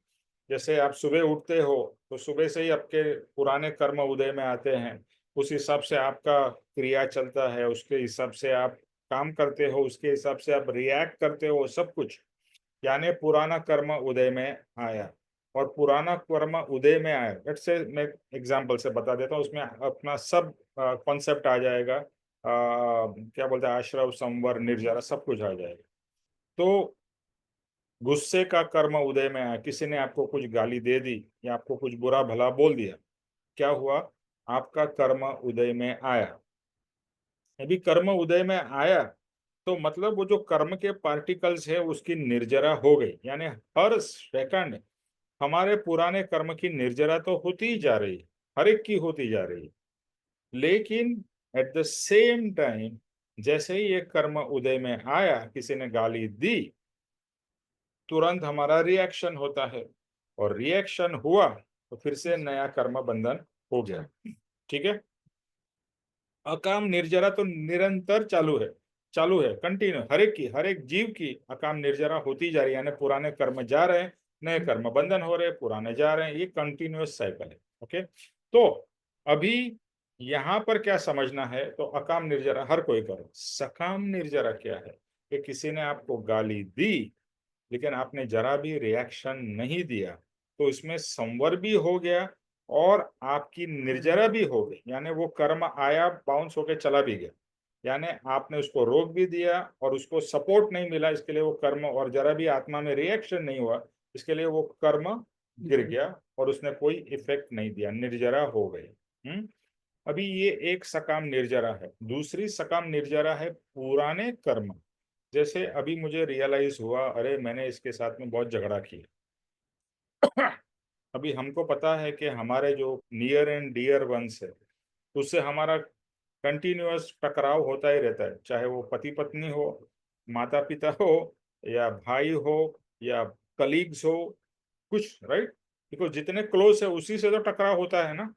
जैसे आप सुबह उठते हो तो सुबह से ही आपके पुराने कर्म उदय में आते हैं, उस हिसाब से आपका क्रिया चलता है, उसके हिसाब से आप काम करते हो, उसके हिसाब से आप रिएक्ट करते हो, सब कुछ। यानी पुराना कर्म उदय में आया, और पुराना कर्म उदय में आया, लेट्स से मैं एग्जांपल से बता देता हूँ, उसमें अपना सब कॉन्सेप्ट आ जाएगा। क्या बोलते हैं, आश्रव संवर निर्जरा सब कुछ आ जाएगा। तो गुस्से का कर्म उदय में आया, किसी ने आपको कुछ गाली दे दी या आपको कुछ बुरा भला बोल दिया, क्या हुआ, आपका कर्म उदय में आया। यदि कर्म उदय में आया तो मतलब वो जो कर्म के पार्टिकल्स है उसकी निर्जरा हो गई। यानी हर सेकंड हमारे पुराने कर्म की निर्जरा तो होती ही जा रही है, हर एक की होती जा रही है। लेकिन एट द सेम टाइम जैसे ही ये कर्म उदय में आया, किसी ने गाली दी, तुरंत हमारा रिएक्शन होता है, और रिएक्शन हुआ तो फिर से नया कर्म बंधन हो गया। ठीक है, अकाम निर्जरा तो निरंतर चालू है कंटिन्यू, हर एक जीव की अकाम निर्जरा होती जा रही है। यानी पुराने कर्म जा रहे हैं, नए कर्म बंधन हो रहे हैं, पुराने जा रहे हैं, ये कंटिन्यूअस साइकिल है। ओके, तो अभी यहाँ पर क्या समझना है, तो अकाम निर्जरा हर कोई करो। सकाम निर्जरा क्या है, कि किसी ने आपको गाली दी लेकिन आपने जरा भी रिएक्शन नहीं दिया, तो इसमें संवर भी हो गया और आपकी निर्जरा भी हो गई। यानी वो कर्म आया, बाउंस होके चला भी गया, यानी आपने उसको रोक भी दिया और उसको सपोर्ट नहीं मिला, इसके लिए वो कर्म, और जरा भी आत्मा में रिएक्शन नहीं हुआ, इसके लिए वो कर्म गिर गया और उसने कोई इफेक्ट नहीं दिया, निर्जरा हो गई। अभी ये एक सकाम निर्जरा है। दूसरी सकाम निर्जरा है पुराने कर्म। जैसे अभी मुझे रियलाइज हुआ, अरे मैंने इसके साथ में बहुत झगड़ा किया। अभी हमको पता है कि हमारे जो नियर एंड डियर वंस है उससे हमारा कंटिन्यूअस टकराव होता ही रहता है, चाहे वो पति पत्नी हो, माता पिता हो, या भाई हो, या कलीग्स हो, कुछ, राइट। बिकॉज जितने क्लोज है उसी से तो टकराव होता है ना,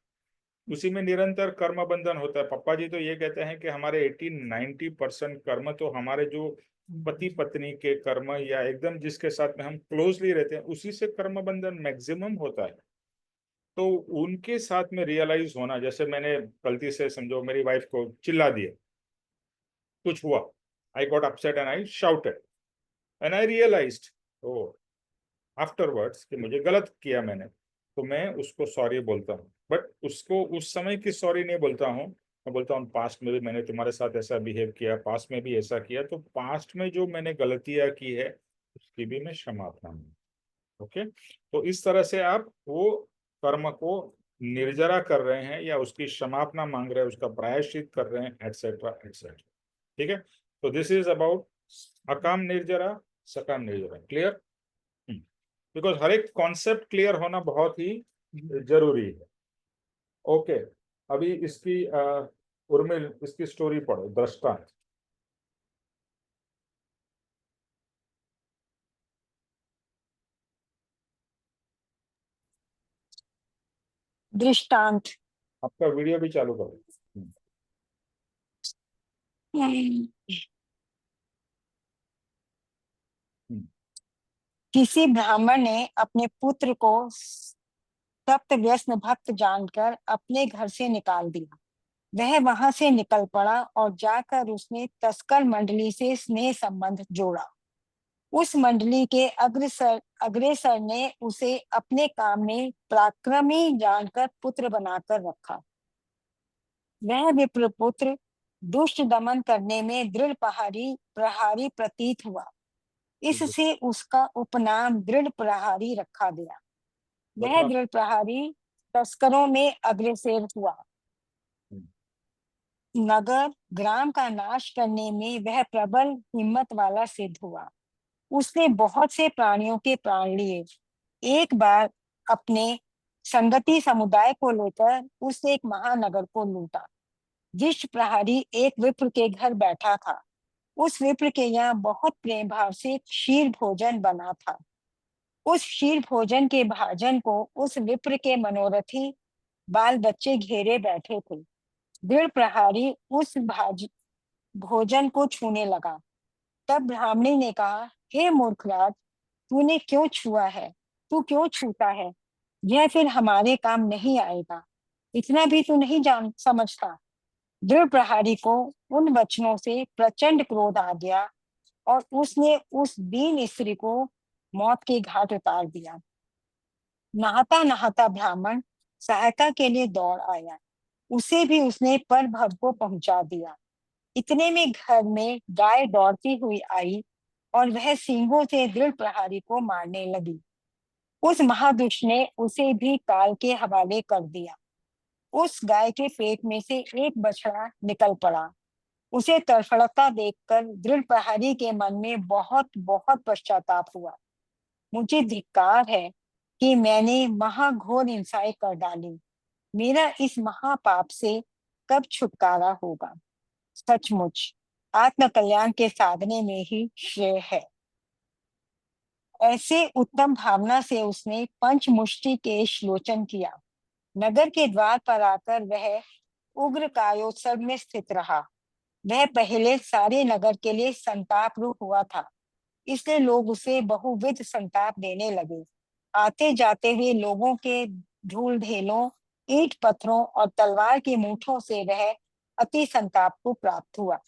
उसी में निरंतर कर्म बंधन होता है। पापा जी तो ये कहते हैं कि हमारे 80-90% कर्म तो हमारे जो पति पत्नी के कर्म, या एकदम जिसके साथ में हम क्लोजली रहते हैं, उसी से कर्म बंधन मैक्सिमम होता है। तो उनके साथ में रियलाइज होना, जैसे मैंने गलती से समझो मेरी वाइफ को चिल्ला दिया, कुछ हुआ, I got upset and I shouted and I realised oh afterwards कि मुझे गलत किया मैंने, तो मैं उसको सॉरी बोलता हूँ। बट उसको उस समय की सॉरी नहीं बोलता हूँ, मैं बोलता हूँ पास्ट में भी मैंने तुम्हारे साथ ऐसा बिहेव किया, पास्ट में भी ऐसा किया, तो पास्ट में जो मैंने गलतियां की है उसकी भी मैं क्षमा प्रार्थना हूँ। ओके, तो इस तरह से आप वो कर्म को निर्जरा कर रहे हैं या उसकी क्षमापना मांग रहे हैं, उसका प्रायश्चित कर रहे हैं, एक्सेट्रा एक्सेट्रा। ठीक है, तो दिस इज अबाउट अकाम निर्जरा, सकाम निर्जरा। क्लियर? बिकॉज हर एक कॉन्सेप्ट क्लियर होना बहुत ही जरूरी है। ओके, अभी इसकी उर्मिल इसकी स्टोरी पढ़ो, दृष्टांत। दृष्टांत। आपका वीडियो भी चालू करो। किसी ब्राह्मण ने अपने पुत्र को सप्त व्यसन भक्त जानकर अपने घर से निकाल दिया। वह वहां से निकल पड़ा और जाकर उसने तस्कर मंडली से स्नेह संबंध जोड़ा। उस मंडली के अग्रेसर ने उसे अपने काम में पराक्रमी जानकर पुत्र बनाकर रखा। वह विप्रपुत्र दुष्ट दमन करने में दृढ़ प्रहारी प्रतीत हुआ, इससे उसका उपनाम दृढ़ प्रहारी रखा गया। वह मतलब दृढ़ प्रहारी तस्करों में अग्रसर हुआ। नगर ग्राम का नाश करने में वह प्रबल हिम्मत वाला सिद्ध हुआ। उसने बहुत से प्राणियों के प्राण लिए। एक बार अपने संगति समुदाय को लेकर उसने एक महानगर को लूटा। जिस प्रहरी एक विप्र के घर बैठा था, उस विप्र के यहाँ बहुत प्रेम भाव से क्षीर भोजन बना था। उस क्षीर भोजन के भाजन को उस विप्र के मनोरथी बाल बच्चे घेरे बैठे थे। दृढ़ प्रहारी उस भोजन को छूने लगा। तब ब्राह्मणी ने कहा, हे मूर्खराज, तूने क्यों छुआ है? तू क्यों छूता है? यह फिर हमारे काम नहीं आएगा। इतना भी तू नहीं जान समझता। दृढ़ प्रहारी को उन वचनों से प्रचंड क्रोध आ गया और उसने उस दीन स्त्री को मौत के घाट उतार दिया। नहाता नहाता ब्राह्मण सहायता के लिए दौड़ आया। उसे भी उसने पर भव को पहुंचा दिया। इतने में घर में गाय दौड़ती हुई आई और वह सींगों से दृढ़ प्रहारी को मारने लगी। उस महादुष्ट ने उसे भी काल के हवाले कर दिया। उस गाय के पेट में से एक बछड़ा निकल पड़ा। उसे तड़फड़ता देखकर दृढ़ प्रहरी के मन में बहुत बहुत पश्चाताप हुआ। मुझे धिक्कार है कि मैंने महाघोर हिंसाएं कर डाली। मेरा इस महापाप से कब छुटकारा होगा? सचमुच आत्म कल्याण के साधने में ही श्रेय है। ऐसे उत्तम भावना से उसने पंचमुष्टि के श्लोचन किया। नगर के द्वार पर आकर वह उग्र कायोत्सव में स्थित रहा। वह पहले सारे नगर के लिए संताप रूप हुआ था, इसलिए लोग उसे बहुविध संताप देने लगे। आते जाते हुए लोगों के धूल ढेलों, ईंट पत्थरों और तलवार की मूठों से वह अति संताप को प्राप्त हुआ।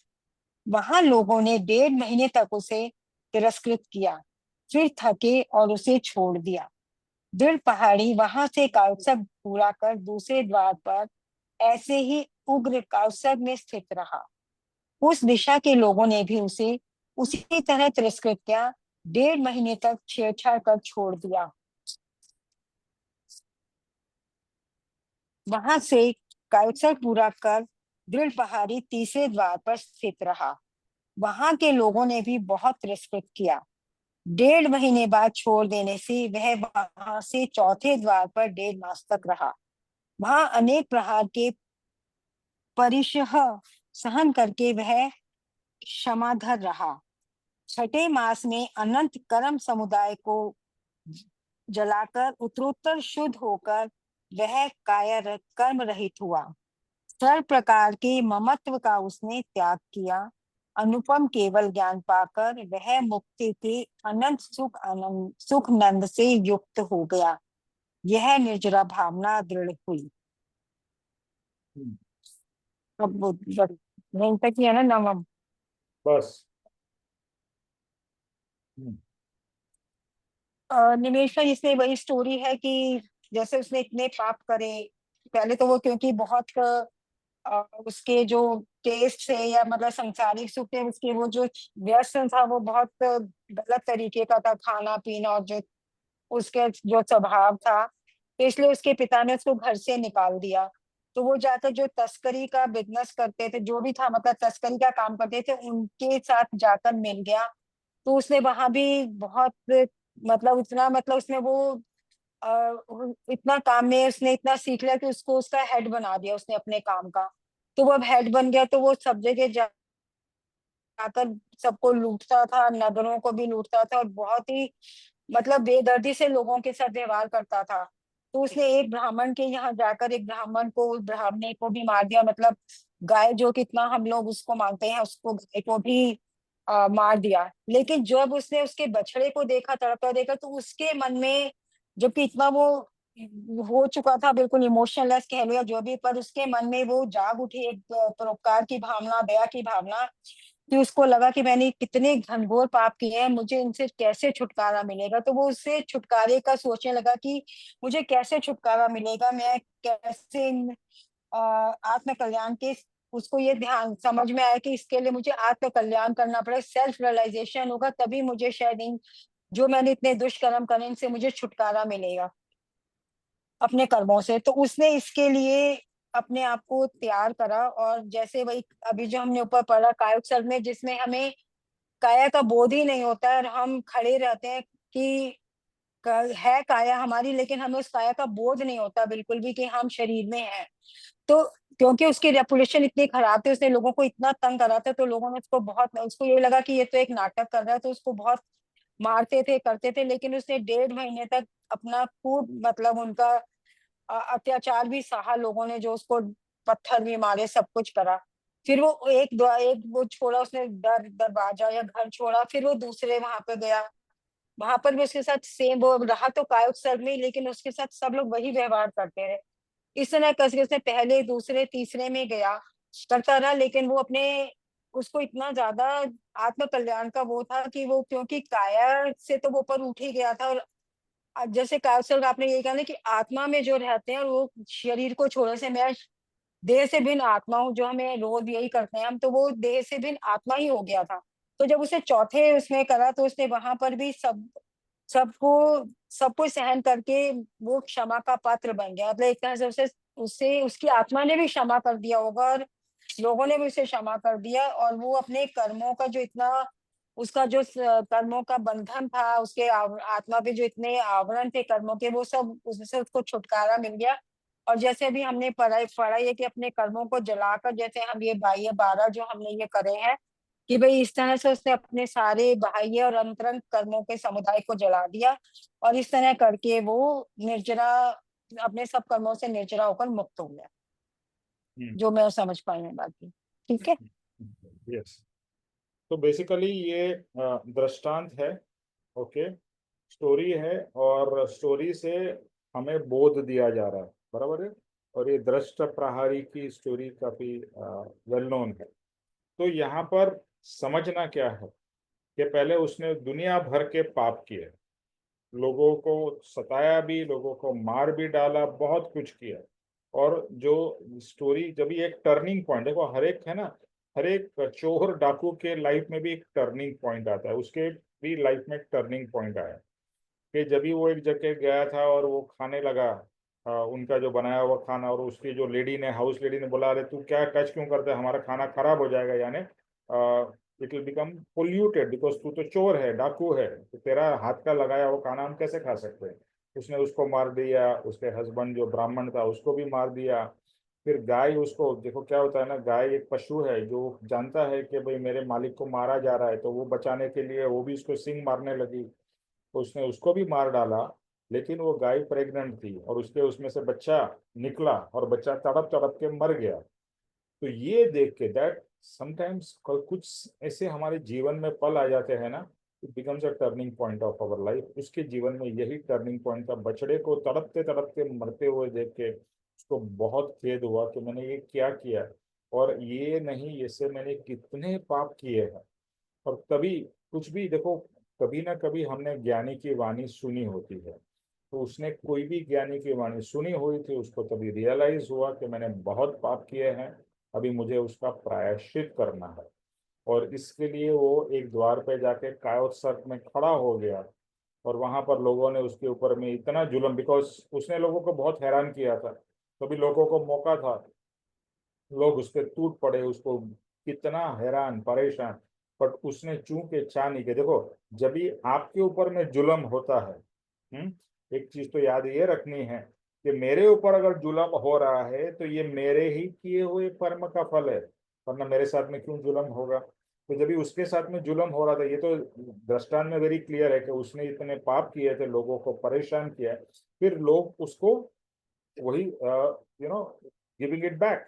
वहां लोगों ने 1.5 महीने तक उसे तिरस्कृत किया, फिर थके और उसे छोड़ दिया। दृढ़ पहाड़ी वहां से काउत्सव पूरा कर दूसरे द्वार पर ऐसे ही उग्र काउत्सव में स्थित रहा। उस दिशा के लोगों ने भी उसे उसी तरह तिरस्कृत किया, 1.5 महीने तक छेड़छाड़ कर छोड़ दिया। वहां से काउत्सव पूरा कर दृढ़ पहाड़ी तीसरे द्वार पर स्थित रहा। वहां के लोगों ने भी बहुत तिरस्कृत किया। 1.5 महीने बाद छोड़ देने से वह वहां से चौथे द्वार पर 1.5 मास तक रहा। वहां अनेक प्रहार के परिशह सहन करके वह क्षमाधर रहा। छठे मास में अनंत कर्म समुदाय को जलाकर उत्तरोत्तर शुद्ध होकर वह काया कर्म रहित हुआ। सर्व प्रकार के ममत्व का उसने त्याग किया। अनुपम केवल ज्ञान पाकर वह मुक्ति के अनंत सुख नंद से युक्त हो गया। यह निर्जरा भावना दृढ़ हुई। अब यहीं तक ही है ना नवम? बस। निमेश का इसमें वही स्टोरी है कि जैसे उसने इतने पाप करे। पहले तो वो क्योंकि बहुत उसके जो टेस्ट थे या मतलब सांसारिक सुख थे, उसके वो जो व्यसन था वो बहुत गलत तरीके का था, खाना पीना और जो उसके जो स्वभाव था। तो इसलिए उसके पिता ने उसको घर से निकाल दिया। तो वो जाकर जो तस्करी का बिजनेस करते थे, जो भी था मतलब तस्करी का काम करते थे, उनके साथ जाकर मिल गया। तो उसने वहां भी बहुत मतलब इतना मतलब उसने वो इतना काम में उसने इतना सीख लिया कि उसको उसका हेड बना दिया उसने अपने काम का। तो वो अब हेड बन गया तो वो सब जगह जाकर सबको लूटता था, नगरों को भी लूटता था और बहुत ही मतलब बेदर्दी से लोगों के साथ व्यवहार करता था। तो उसने एक ब्राह्मण के यहाँ जाकर एक ब्राह्मण को, उस ब्राह्मणे को भी मार दिया। मतलब गाय जो कितना हम लोग उसको मानते हैं, उसको गाय को भी मार दिया। लेकिन जब उसने उसके बछड़े को देखा, तड़पता देखा, तो उसके मन में जबकि इतना वो हो चुका था, बिल्कुल इमोशनलेस कह लो या जो भी, पर उसके मन में वो जाग उठी एक परोपकार की भावना, दया की भावना, कि उसको लगा कि मैंने कितने घनघोर पाप किए हैं, मुझे इनसे कैसे छुटकारा मिलेगा। तो वो उससे छुटकारे का सोचने लगा कि मुझे कैसे छुटकारा मिलेगा, मैं कैसे आत्म कल्याण के, उसको ये ध्यान समझ में आया कि इसके लिए मुझे आत्म कल्याण करना पड़ेगा, सेल्फ रियलाइजेशन होगा, तभी मुझे शायद इन जो मैंने इतने दुष्कर्म करे इनसे मुझे छुटकारा मिलेगा अपने कर्मों से। तो उसने इसके लिए अपने आप को तैयार करा। और जैसे वही अभी जो हमने ऊपर पढ़ा कायोत्सर्ग में, जिसमें हमें काया का बोध ही नहीं होता है और हम खड़े रहते हैं कि है काया हमारी, लेकिन हमें उस काया का बोध नहीं होता बिल्कुल भी कि हम शरीर में हैं। तो क्योंकि उसकी रेपुटेशन इतनी खराब थी, उसने लोगों को इतना तंग करा था, तो लोगों ने उसको ये लगा कि ये तो एक नाटक कर रहा है, तो उसको बहुत मारते थे, करते थे। लेकिन उसने 1.5 महीने तक अपना खूब मतलब उनका अत्याचार भी सहा लोगों ने, जो उसको पत्थर भी मारे, सब कुछ करा। फिर वो एक वो छोड़ा उसने, दरवाजा या घर छोड़ा, फिर वो दूसरे वहां पे गया, वहां पर भी उसके साथ सेम वो रहा, तो कायोत्सर्ग में, लेकिन उसके साथ सब लोग वही व्यवहार करते रहे। इस तरह करके उसने पहले दूसरे तीसरे में गया, करता रहा, लेकिन वो अपने उसको इतना ज्यादा आत्म कल्याण का वो था कि वो, क्योंकि काया से तो वो ऊपर उठ ही गया था। और जैसे कायोत्सर्ग आपने ये कहा ना कि आत्मा में जो रहते हैं और वो शरीर को छोड़ने से, मैं देह से भिन्न आत्मा हूँ, जो हमें रोज यही करते हैं हम, तो वो देह से भिन्न आत्मा ही हो गया था। तो जब उसे चौथे उसमें करा, तो उसने वहां पर भी सबको सब कुछ सहन करके वो क्षमा का पात्र बन गया। मतलब एक तरह से उसे उससे उसकी आत्मा ने भी क्षमा कर दिया होगा, और लोगों ने भी उसे क्षमा कर दिया। और वो अपने कर्मों का जो इतना उसका जो कर्मों का बंधन था, उसके आत्मा पे जो इतने आवरण थे कर्मों के, वो सब उससे उसको छुटकारा मिल गया। और जैसे अभी हमने पढ़ा है कि अपने कर्मों को जलाकर, जैसे हम ये बाह्य 12 जो हमने ये करे हैं, कि भाई इस तरह से उसने अपने सारे बाह्य और अंतरंग कर्मों के समुदाय को जला दिया, और इस तरह करके वो निर्जरा, अपने सब कर्मों से निर्जरा होकर मुक्त हो गया, जो मैं समझ पाई हूँ बाकी। ठीक है। यस। तो बेसिकली ये दृष्टांत है, ओके, स्टोरी है, और स्टोरी से हमें बोध दिया जा रहा है, बराबर है। और ये दृष्ट प्रहारी की स्टोरी काफी वेल नोन है। तो यहाँ पर समझना क्या है कि पहले उसने दुनिया भर के पाप किए, लोगों को सताया भी, लोगों को मार भी डाला, बहुत कुछ किया। और जो स्टोरी जब ये एक टर्निंग पॉइंट, देखो हर एक है ना, हर एक चोर डाकू के लाइफ में भी एक टर्निंग पॉइंट आता है, उसके भी लाइफ में एक टर्निंग पॉइंट आया कि जब भी वो एक जगह गया था और वो खाने लगा उनका जो बनाया हुआ खाना, और उसकी जो लेडी ने, हाउस लेडी ने बोला, अरे तू क्या टच क्यों करता है, हमारा खाना खराब हो जाएगा, यानी it will become polluted, because तू तो चोर है, डाकू है, तो तेरा हाथ का लगाया हुआ खाना हम कैसे खा सकते हैं। उसने उसको मार दिया, उसके हस्बैंड जो ब्राह्मण था उसको भी मार दिया। फिर गाय, उसको देखो क्या होता है ना, गाय एक पशु है जो जानता है कि भाई मेरे मालिक को मारा जा रहा है, तो वो बचाने के लिए वो भी उसको सिंग मारने लगी, तो उसने उसको भी मार डाला। लेकिन वो गाय प्रेग्नेंट थी और उसके उसमें से बच्चा निकला, और बच्चा तड़प तड़प के मर गया। तो ये देख के दैट समटाइम्स कुछ ऐसे हमारे जीवन में पल आ जाते हैं ना, it becomes a turning point of our life. उसके जीवन में यही टर्निंग पॉइंट था, बछड़े को तड़पते तड़पते मरते हुए देख के उसको बहुत खेद हुआ कि मैंने ये क्या किया, और ये नहीं, इससे मैंने कितने पाप किए हैं। और तभी कुछ भी देखो, कभी ना कभी हमने ज्ञानी की वाणी सुनी होती है, तो उसने कोई भी ज्ञानी की वाणी सुनी हुई थी, उसको तभी रियलाइज हुआ कि मैंने बहुत पाप किए हैं, अभी मुझे उसका प्रायश्चित करना है। और इसके लिए वो एक द्वार पे जाके कायोत्सर्ग में खड़ा हो गया, और वहां पर लोगों ने उसके ऊपर में इतना जुल्म, बिकॉज उसने लोगों को बहुत हैरान किया था, तभी लोगों को मौका था, लोग उस पर टूट पड़े, उसको कितना हैरान परेशान। बट उसने चूंकि चाह नहीं कि देखो, जब भी आपके ऊपर में जुल्म होता है, एक चीज तो याद ये रखनी है कि मेरे ऊपर अगर जुल्म हो रहा है तो ये मेरे ही किए हुए कर्म का फल है, वरना मेरे साथ में क्यों जुल्म होगा। तो जब भी उसके साथ में जुल्म हो रहा था, ये तो दृष्टांत में वेरी क्लियर है कि उसने इतने पाप किए थे, लोगों को परेशान किया, फिर लोग उसको वही गिविंग इट बैक,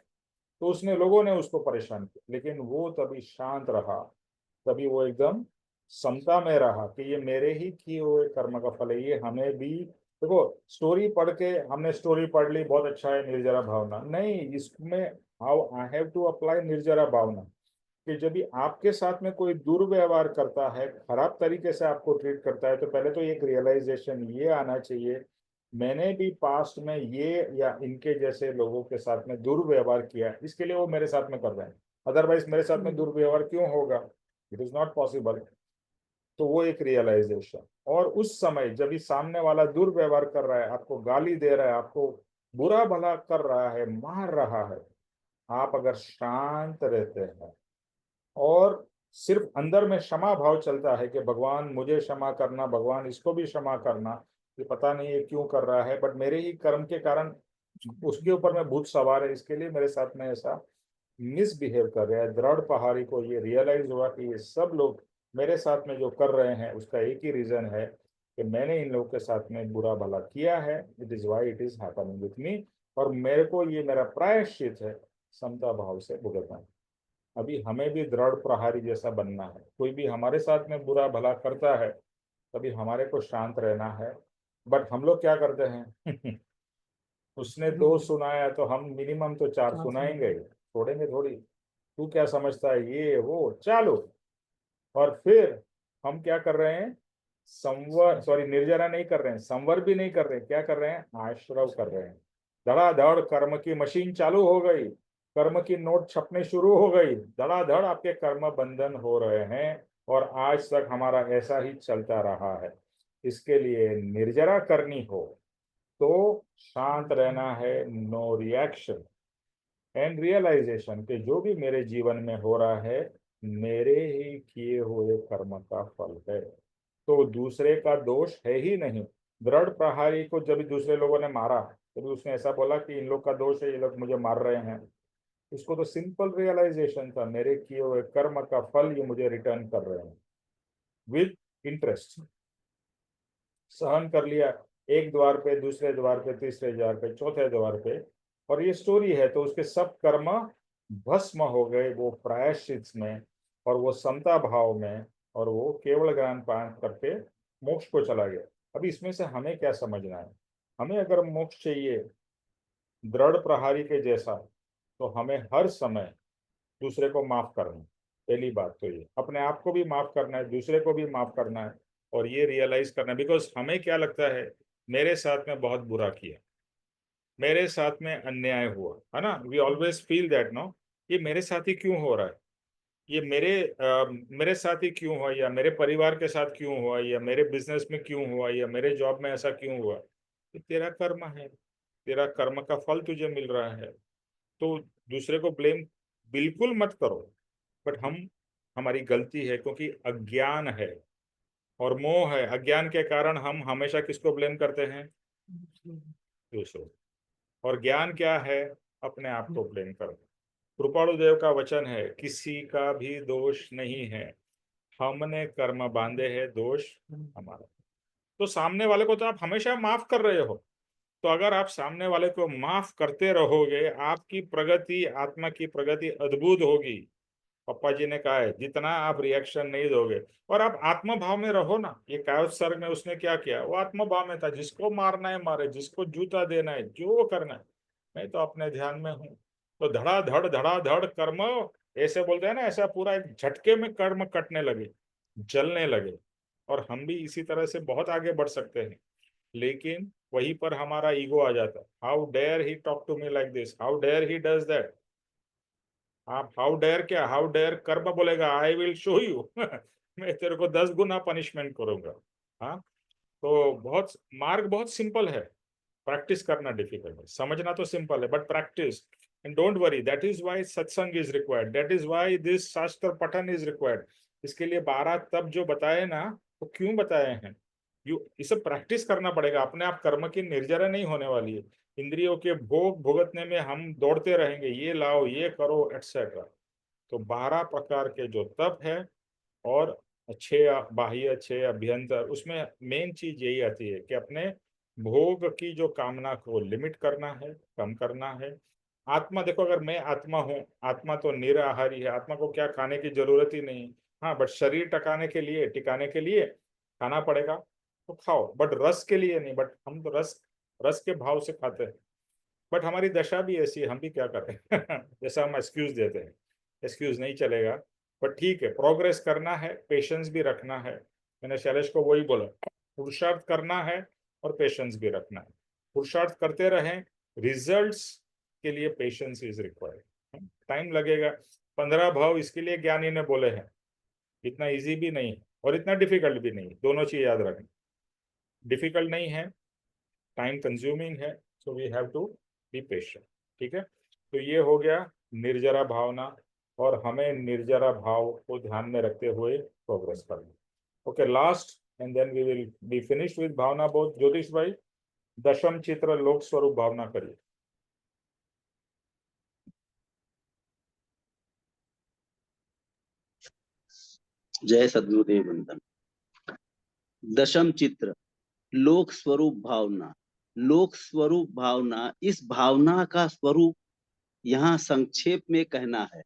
तो उसने, लोगों ने उसको परेशान किया, लेकिन वो तभी शांत रहा, तभी वो एकदम समता में रहा कि ये मेरे ही किए हुए कर्म का फल है। ये हमें भी देखो, स्टोरी पढ़ के हमने स्टोरी पढ़ ली, बहुत अच्छा है निर्जरा भावना, नहीं, इसमें how I have to apply निर्जरा भावना, कि जब भी आपके साथ में कोई दुर्व्यवहार करता है, खराब तरीके से आपको ट्रीट करता है, तो पहले तो एक रियलाइजेशन ये आना चाहिए मैंने भी पास्ट में ये या इनके जैसे लोगों के साथ में दुर्व्यवहार किया, इसके लिए वो मेरे साथ में कर रहे हैं, अदरवाइज मेरे साथ में दुर्व्यवहार क्यों होगा? It is not possible. तो वो एक रियलाइजेशन। और उस समय जब ये सामने वाला दुर्व्यवहार कर रहा है, आपको गाली दे रहा है, आपको बुरा भला कर रहा है, मार रहा है, आप अगर शांत रहते हैं और सिर्फ अंदर में क्षमा भाव चलता है कि भगवान मुझे क्षमा करना, भगवान इसको भी क्षमा करना, ये पता नहीं ये क्यों कर रहा है, बट मेरे ही कर्म के कारण उसके ऊपर में भूत सवार है, इसके लिए मेरे साथ में ऐसा मिसबिहेव कर रहा है। दृढ़ पहाड़ी को ये रियलाइज हुआ कि ये सब लोग मेरे साथ में जो कर रहे हैं उसका एक ही रीजन है कि मैंने इन लोगों के साथ में बुरा भला किया है। It is why it is happening with me, और मेरे को ये मेरा प्रायश्चित है समता भाव से भुगतना। अभी हमें भी दृढ़ प्रहारी जैसा बनना है। कोई भी हमारे साथ में बुरा भला करता है तभी हमारे को शांत रहना है। बट हम लोग क्या करते हैं उसने 2 सुनाया तो हम मिनिमम तो 4 सुनाएंगे, छोड़ेंगे थोड़ी। तू क्या समझता है, ये वो चालू। और फिर हम क्या कर रहे हैं, संवर सॉरी निर्जरा नहीं कर रहे हैं, संवर भी नहीं कर रहे हैं, क्या कर रहे हैं, आश्रव कर रहे हैं। धड़ाधड़ कर्म की मशीन चालू हो गई, कर्म की नोट छपने शुरू हो गई, धड़ाधड़ आपके कर्म बंधन हो रहे हैं, और आज तक हमारा ऐसा ही चलता रहा है। इसके लिए निर्जरा करनी हो तो शांत रहना है, नो रिएक्शन एंड रियलाइजेशन कि जो भी मेरे जीवन में हो रहा है मेरे ही किए हुए कर्म का फल है, तो दूसरे का दोष है ही नहीं। दृढ़ प्रहारी को जब दूसरे लोगों ने मारा तभी उसने ऐसा बोला कि इन लोग का दोष है, ये लोग मुझे मार रहे हैं। उसको तो सिंपल रियलाइजेशन था, मेरे किए हुए कर्म का फल ये मुझे रिटर्न कर रहे हैं विद इंटरेस्ट। सहन कर लिया, एक द्वार पे, दूसरे द्वार पे, तीसरे द्वार पे, चौथे द्वार पे, और ये स्टोरी है। तो उसके सब कर्म भस्म हो गए वो प्रायश्चित में और वो समता भाव में, और वो केवल ज्ञान पान करके मोक्ष को चला गया। अभी इसमें से हमें क्या समझना है, हमें अगर मोक्ष चाहिए दृढ़ प्रहारी के जैसा, तो हमें हर समय दूसरे को माफ करना। पहली बात तो ये अपने आप को भी माफ करना है, दूसरे को भी माफ करना है, और ये रियलाइज करना है। बिकॉज हमें क्या लगता है, मेरे साथ में बहुत बुरा किया, मेरे साथ में अन्याय हुआ, है ना, we always feel that no, ये मेरे साथ ही क्यों हो रहा है, ये मेरे साथ ही क्यों हुआ, या मेरे परिवार के साथ क्यों हुआ, या मेरे बिजनेस में क्यों हुआ, या मेरे जॉब में ऐसा क्यों हुआ। ये तेरा कर्म है, तेरा कर्म का फल तुझे मिल रहा है। तो दूसरे को ब्लेम बिल्कुल मत करो, बट हमारी गलती है क्योंकि अज्ञान है और मोह है। अज्ञान के कारण हम हमेशा किसको ब्लेम करते हैं, दूसरों। और ज्ञान क्या है, अपने आप को ब्लेम करो। कृपाणु देव का वचन है, किसी का भी दोष नहीं है, हमने कर्म बांधे हैं, दोष हमारा। तो सामने वाले को तो आप हमेशा माफ कर रहे हो, तो अगर आप सामने वाले को माफ करते रहोगे, आपकी प्रगति, आत्मा की प्रगति अद्भुत होगी। पप्पा जी ने कहा है जितना आप रिएक्शन नहीं दोगे और आप आत्म भाव में रहो ना। ये कायस्थ सर्ग में उसने क्या किया, वो आत्म भाव में था, जिसको मारना है मारे, जिसको जूता देना है, जो करना है, मैं तो अपने ध्यान में हूँ। तो धड़ाधड़ कर्म, ऐसे बोलते हैं ना, ऐसा पूरा एक झटके में कर्म कटने लगे, जलने लगे। और हम भी इसी तरह से बहुत आगे बढ़ सकते हैं, लेकिन वहीं पर हमारा ईगो आ जाता है। How dare he talk to me like this, how dare he does that. आप हाउ डेयर क्या, हाउ डेयर कर्म बोलेगा, आई विल शो यू मैं तेरे को 10 गुना पनिशमेंट करूंगा। हाँ, तो बहुत मार्ग बहुत सिंपल है, प्रैक्टिस करना डिफिकल्ट है। समझना तो सिंपल है, but practice. And don't worry, that is why सत्संग is required, that is why this शास्त्र पठन इज रिक्वायर्ड। इसके लिए 12 तब जो बताए ना, वो क्यों बताए हैं, इसे प्रैक्टिस करना पड़ेगा। अपने आप कर्म की निर्जरा नहीं होने वाली है। इंद्रियों के भोग भुगतने में हम दौड़ते रहेंगे, ये लाओ, ये करो, एटसेट्रा। तो 12 प्रकार के जो तप है, और 6 बाह्य, 6 अभ्यंतर, उसमें मेन चीज यही आती है कि अपने भोग की जो कामना को लिमिट करना है, कम करना है। आत्मा देखो, अगर मैं आत्मा हूँ, आत्मा तो निराहारी है, आत्मा को क्या खाने की जरूरत ही नहीं। हाँ, बट शरीर टिकाने के लिए खाना पड़ेगा, तो खाओ, बट रस के लिए नहीं। बट हम तो रस रस के भाव से खाते हैं। बट हमारी दशा भी ऐसी है, हम भी क्या करें जैसा हम एक्सक्यूज देते हैं, एक्सक्यूज नहीं चलेगा। बट ठीक है, प्रोग्रेस करना है, पेशेंस भी रखना है। मैंने शैलेश को वही बोला, पुरुषार्थ करना है और पेशेंस भी रखना है। पुरुषार्थ करते रहें, रिजल्ट्स के लिए पेशेंस इज रिक्वायर्ड। टाइम लगेगा। 15 भाव इसके लिए ज्ञानी ने बोले हैं, इतना इजी भी नहीं है और इतना डिफिकल्ट भी नहीं, दोनों चीज याद रखें। डिफिकल्ट नहीं है, टाइम कंज्यूमिंग है, so we have to be patient. ठीक है, तो ये हो गया निर्जरा भावना, और हमें निर्जरा भाव को ध्यान में रखते हुए प्रोग्रेस करना। Okay, last and then we will be finished with Bhavna Bodh. Jyotish भाई, दशम चित्र लोक स्वरूप भावना करिए। जय सद्गुरुदेव वंदन। दशम चित्र लोक स्वरूप भावना। लोक स्वरूप भावना, इस भावना का स्वरूप यहाँ संक्षेप में कहना है,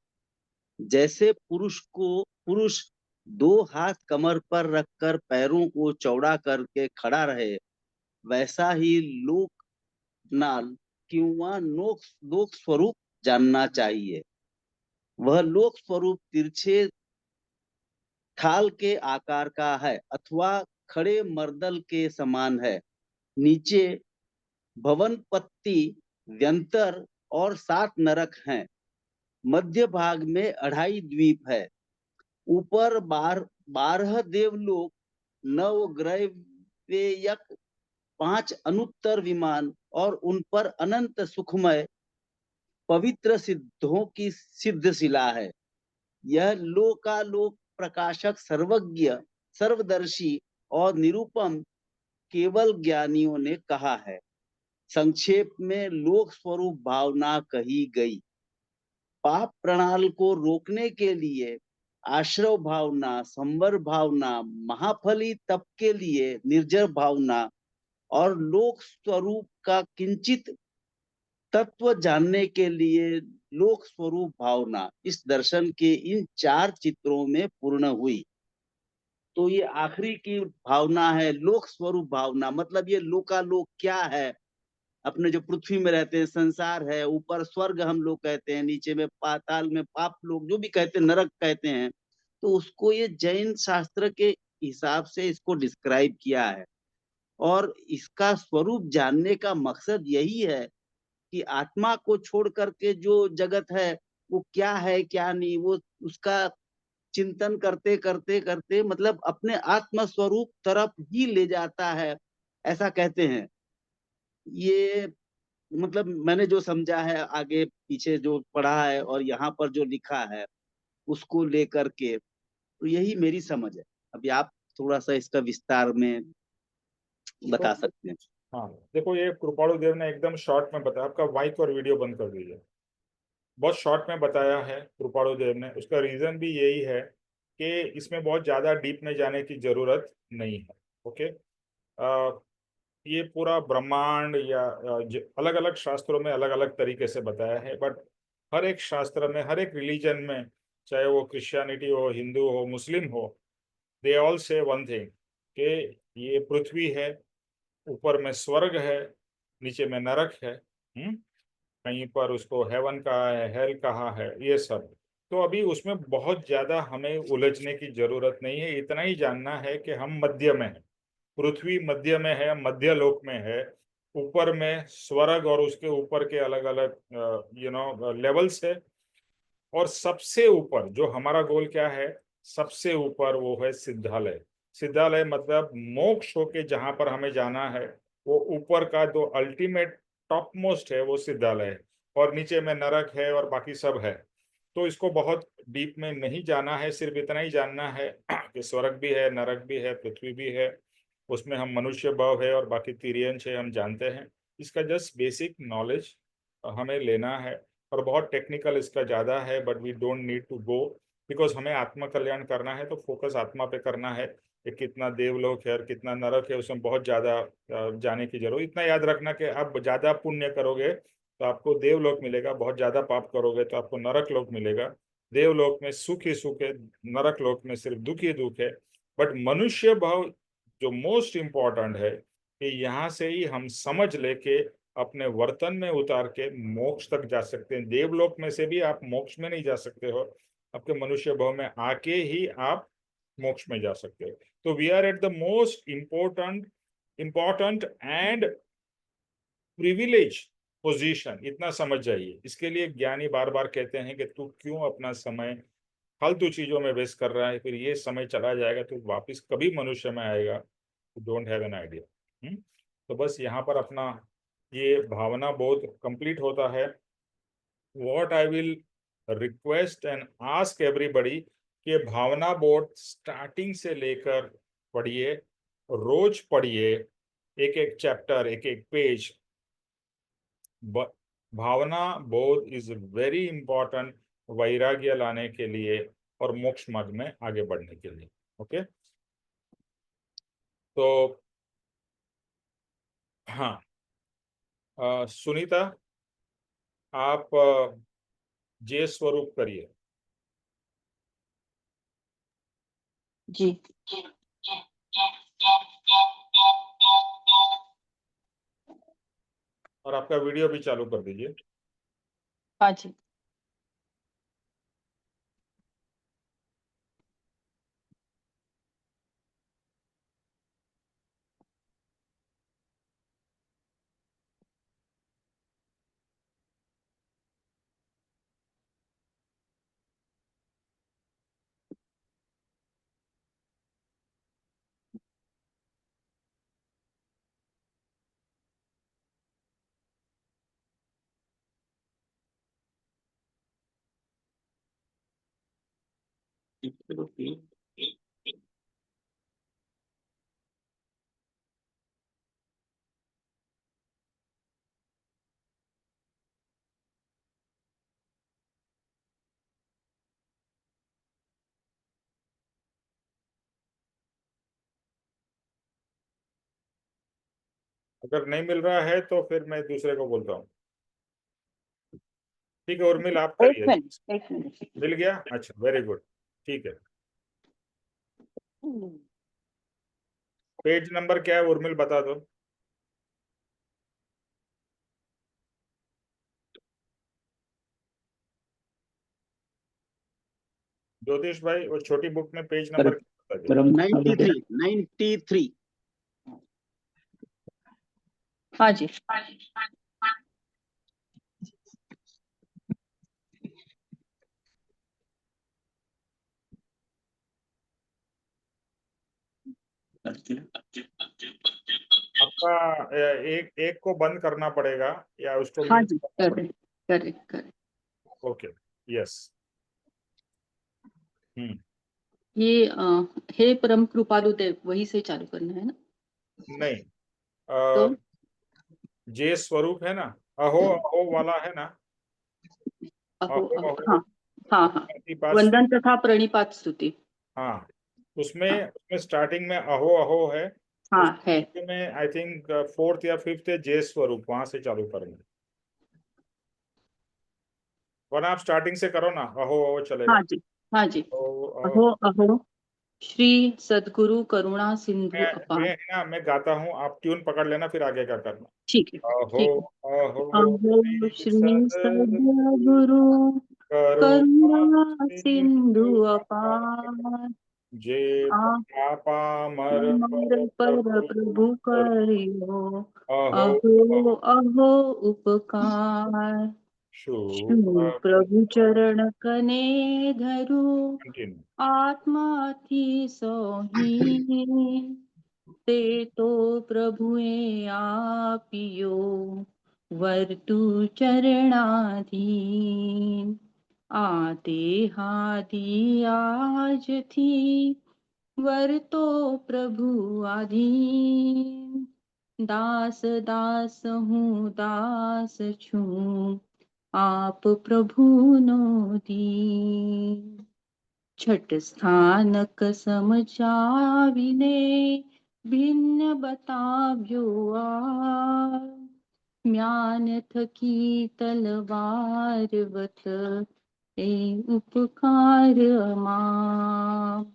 जैसे पुरुष 2 हाथ कमर पर रखकर पैरों को चौड़ा करके खड़ा रहे, वैसा ही लोक नाल किंवा लोक स्वरूप जानना चाहिए। वह लोक स्वरूप तिरछे थाल के आकार का है अथवा खड़े मर्दल के समान है। नीचे भवन पत्ती, व्यंतर और 7 नरक हैं। मध्य भाग में 2.5 द्वीप है। ऊपर 12 देवलोक, 9 ग्रहवेयक, 5 अनुत्तर विमान और उन पर अनंत सुखमय पवित्र सिद्धों की सिद्ध शिला है। यह लोकालोक प्रकाशक, सर्वज्ञ, सर्वदर्शी और निरूपम केवल ज्ञानियों ने कहा है। संक्षेप में लोक स्वरूप भावना कही गई। पाप प्रणाल को रोकने के लिए आश्रव भावना, संवर भावना, महाफली तप के लिए निर्जर भावना और लोक स्वरूप का किंचित तत्व जानने के लिए लोक स्वरूप भावना इस दर्शन के इन 4 चित्रों में पूर्ण हुई। तो ये आखिरी की भावना है लोक स्वरूप भावना। मतलब ये लोकालोक क्या है, अपने जो पृथ्वी में रहते हैं, संसार है, ऊपर स्वर्ग हम लोग कहते हैं, नीचे में पाताल में पाप लोग जो भी कहते हैं, नरक कहते हैं। तो उसको ये जैन शास्त्र के हिसाब से इसको डिस्क्राइब किया है। और इसका स्वरूप जानने का मकसद यही है कि आत्मा को छोड़ करके जो जगत है वो क्या है क्या नहीं, वो उसका चिंतन करते करते करते मतलब अपने आत्म स्वरूप तरफ ही ले जाता है, ऐसा कहते हैं। ये मतलब मैंने जो समझा है, आगे पीछे जो पढ़ा है और यहाँ पर जो लिखा है उसको लेकर के, तो यही मेरी समझ है। अभी आप थोड़ा सा इसका विस्तार में बता सकते हैं। हाँ देखो, ये कृपाणु देव ने एकदम शॉर्ट में बताया। आपका माइक और वीडियो बंद कर दीजिए। बहुत शॉर्ट में बताया है कृपाणु देव ने। उसका रीजन भी यही है कि इसमें बहुत ज्यादा डीप में जाने की जरूरत नहीं है। ओके, ये पूरा ब्रह्मांड या अलग अलग शास्त्रों में अलग अलग तरीके से बताया है, बट हर एक शास्त्र में, हर एक रिलीजन में, चाहे वो क्रिश्चियनिटी हो, हिंदू हो, मुस्लिम हो, दे ऑल से वन थिंग कि ये पृथ्वी है, ऊपर में स्वर्ग है, नीचे में नरक है। कहीं पर उसको हेवन कहा है, हेल कहा है, ये सब। तो अभी उसमें बहुत ज्यादा हमें उलझने की जरूरत नहीं है। इतना ही जानना है कि हम मध्य में हैं, पृथ्वी मध्य में है, मध्य लोक में है। ऊपर में स्वर्ग और उसके ऊपर के अलग अलग लेवल्स है। और सबसे ऊपर जो हमारा गोल क्या है, सबसे ऊपर वो है सिद्धालय। सिद्धालय मतलब मोक्ष होके जहां पर हमें जाना है, वो ऊपर का जो अल्टीमेट टॉप मोस्ट है वो सिद्धालय है। और नीचे में नरक है और बाकी सब है। तो इसको बहुत डीप में नहीं जाना है, सिर्फ इतना ही जानना है कि स्वर्ग भी है, नरक भी है, पृथ्वी भी है। उसमें हम मनुष्य भाव है और बाकी तिर्यंश है, हम जानते हैं। इसका जस्ट बेसिक नॉलेज हमें लेना है। और बहुत टेक्निकल इसका ज़्यादा है, but we don't need to go, because हमें आत्मा कल्याण करना है तो फोकस आत्मा पे करना है। कि कितना देवलोक है और कितना नरक है, उसमें बहुत ज़्यादा जाने की जरूरत। इतना याद रखना कि आप ज़्यादा पुण्य करोगे तो आपको देवलोक मिलेगा, बहुत ज़्यादा पाप करोगे तो आपको नरक लोक मिलेगा। देवलोक में सुख ही सुख है, नरक लोक में सिर्फ दुख ही दुख है। बट मनुष्य भाव जो मोस्ट इम्पोर्टेंट है, कि यहाँ से ही हम समझ लेके अपने वर्तन में उतार के मोक्ष तक जा सकते हैं। देवलोक में से भी आप मोक्ष में नहीं जा सकते हो, आपके मनुष्य भाव में आके ही आप मोक्ष में जा सकते हो। तो we are at the most important and privilege position, इतना समझ जाइए। इसके लिए ज्ञानी बार बार कहते हैं कि तू क्यों अपना समय फालतू चीजों में वेस्ट कर रहा है, फिर ये समय चला जाएगा तो वापस कभी मनुष्य में आएगा, you don't have an idea. तो बस यहाँ पर अपना ये भावना बोध कंप्लीट होता है। What I will request and ask everybody कि भावना बोध स्टार्टिंग से लेकर पढ़िए, रोज पढ़िए, एक एक चैप्टर, एक एक पेज। भावना बोध इज वेरी इंपॉर्टेंट वैराग्य लाने के लिए और मोक्ष मार्ग में आगे बढ़ने के लिए। ओके, तो हाँ, सुनीता आप जे स्वरूप करिए। जी। और आपका वीडियो भी चालू कर दीजिए। हाँ जी। अगर नहीं मिल रहा है तो फिर मैं दूसरे को बोलता हूँ। ठीक है उर्मिल, आप एक करिए। मिनट, एक मिनट। मिल गया? अच्छा, वेरी गुड, ठीक है। पेज नंबर क्या है उर्मिल, बता दो। ज्योतिष भाई, वो छोटी बुक में पेज नंबर क्या बता दो? 93। हाँ जी। आपका एक एक को बंद करना पड़ेगा या उसको हाँ म्यूट जी, करना कर पड़ेगा। रहे कर। Okay, yes. ये हे परम कृपालु देव, वही से चालू करना है ना? नहीं, तो जे स्वरूप है ना, अहो अहो वाला है ना, अहो अहो अहो, अहो हाँ हाँ हाँ। प्रतिपाद। वंदन तथा प्रणिपात स्तुति। हाँ, हाँ उसमें स्टार्टिंग में अहो अहो है, हाँ है। उसमें आई थिंक फोर्थ या फिफ्थ है जे स्वरूप, वहां से चालू करेंगे। वरना आप स्टार्टिंग से करो ना, अहो अहो चलेगा। हाँ जी, हाँ जी। तो अहो अहो, श्री सद्गुरु करुणा सिंधु अपार। मैं गाता हूँ, आप ट्यून पकड़ लेना, फिर आगे का करना। ठीक है, अहो ठीक है। अहो अहो श्री सद्गुरु करुणा करुणा सिंधु सिंधु अपार। जे आप पापामर हमारे पर प्रभु करियो, अहो अहो अहो उपकार। शिव प्रभु चरण कने धरु, कंटिन्यू। आत्मा थी सोही। ते तो प्रभुए आपियो, वर्तु चरणाधीन। आते हादि आज थी, वर्तो प्रभु आधीन। दास दास हूँ दास छूं, आप प्रभु नो दीन। छठ स्थानक समझाविने, भिन्न बताव्यो आर। म्यान थकी तलवार वत, ए उपकार अमार।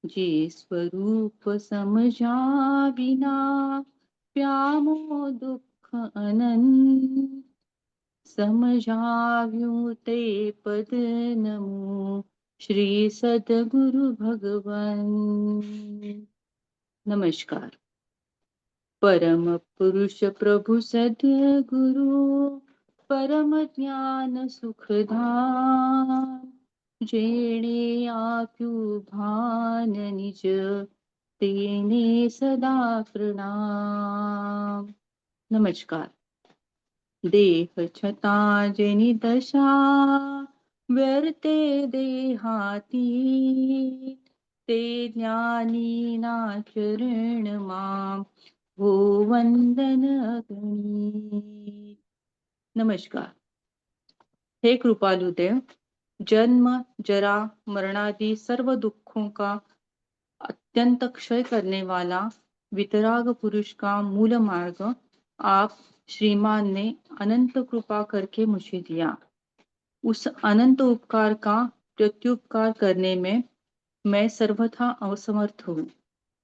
जे स्वरूप समझा बिना, प्यामो दुख अनंत। समझाव्યું ते पद नमो, श्री सद्गुरु भगवन। नमस्कार। परम पुरुष प्रभु सद्य गुरु परम ज्ञान सुखधाम जेणे आप्यु भान निज तेने सदा प्रणाम। नमस्कार। देह छता जेनि दशा व्यर्थे देहाती ते ज्ञानी ना चरण माम हो वंदन गणी। नमस्कार। हे कृपालु देव, जन्म जरा मरणादि सर्व दुखों का अत्यंत क्षय करने वाला वितराग पुरुष का मूल मार्ग आप श्रीमान ने अनंत कृपा करके मुझे दिया। उस अनंत उपकार का प्रत्युपकार करने में मैं सर्वथा असमर्थ हूँ।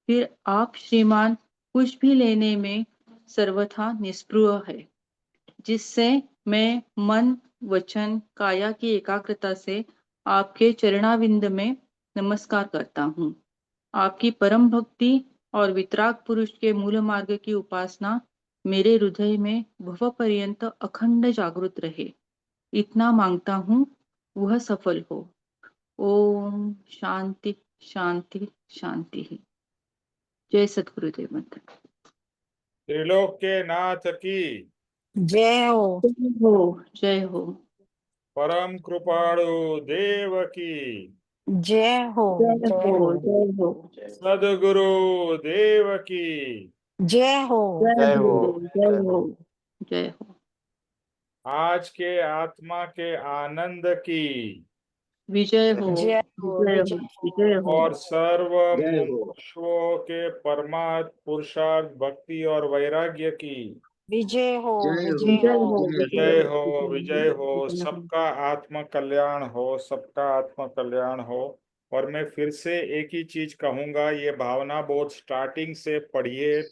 फिर आप श्रीमान कुछ भी लेने में सर्वथा निष्प्रिय है, जिससे मैं मन वचन काया की एकाग्रता से आपके चरणाविंद में नमस्कार करता हूँ। आपकी परम भक्ति और वितराग पुरुष के मूल मार्ग की उपासना मेरे हृदय में भव पर्यंत अखंड जागृत रहे, इतना मांगता हूँ, वह सफल हो। ओम शांति शांति शांति। जय सद्गुरुदेव मंत्र। त्रिलोक के नाथ की जय हो। जय हो जय हो। परम कृपाणु देव की जय हो। जय जय हो हो। जय हो। सदगुरु देव की जय हो। जय हो जय हो जय हो। आज के आत्मा के आनंद की विजय हो जय हो। विजय हो विजय विजय हो। और सर्व जय हो। मुमुक्षुओं के परमार्थ पुरुषार्थ भक्ति और वैराग्य की विजय हो। जय हो। विजय विजय हो। हो विजय हो विजय हो। विजय हो। सबका आत्म कल्याण हो, सबका आत्म कल्याण हो। और मैं फिर से एक ही चीज कहूंगा, ये भावना बहुत स्टार्टिंग से पढ़िए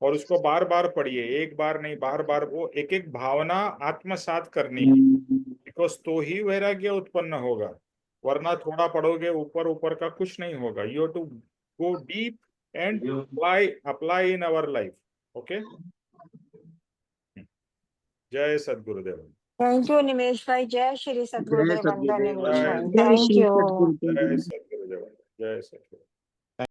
और उसको बार बार पढ़िए, एक बार नहीं बार बार, वो एक एक भावना आत्मसात करनी है, बिकॉज तो ही वैराग्य उत्पन्न होगा। वरना थोड़ा पढ़ोगे ऊपर ऊपर का कुछ नहीं होगा। You have to go deep and apply in our life. Okay. जय सद्गुरुदेव। थैंक यू निमेश भाई। जय श्री जय सद्गुरुदेव वंदन सद्गुरुदेव निमेश जय भाई। जय थैंक श्री यू। सद्गुरुदेव। जय सद्गुरुदेव। जय सद्गुरुदेव।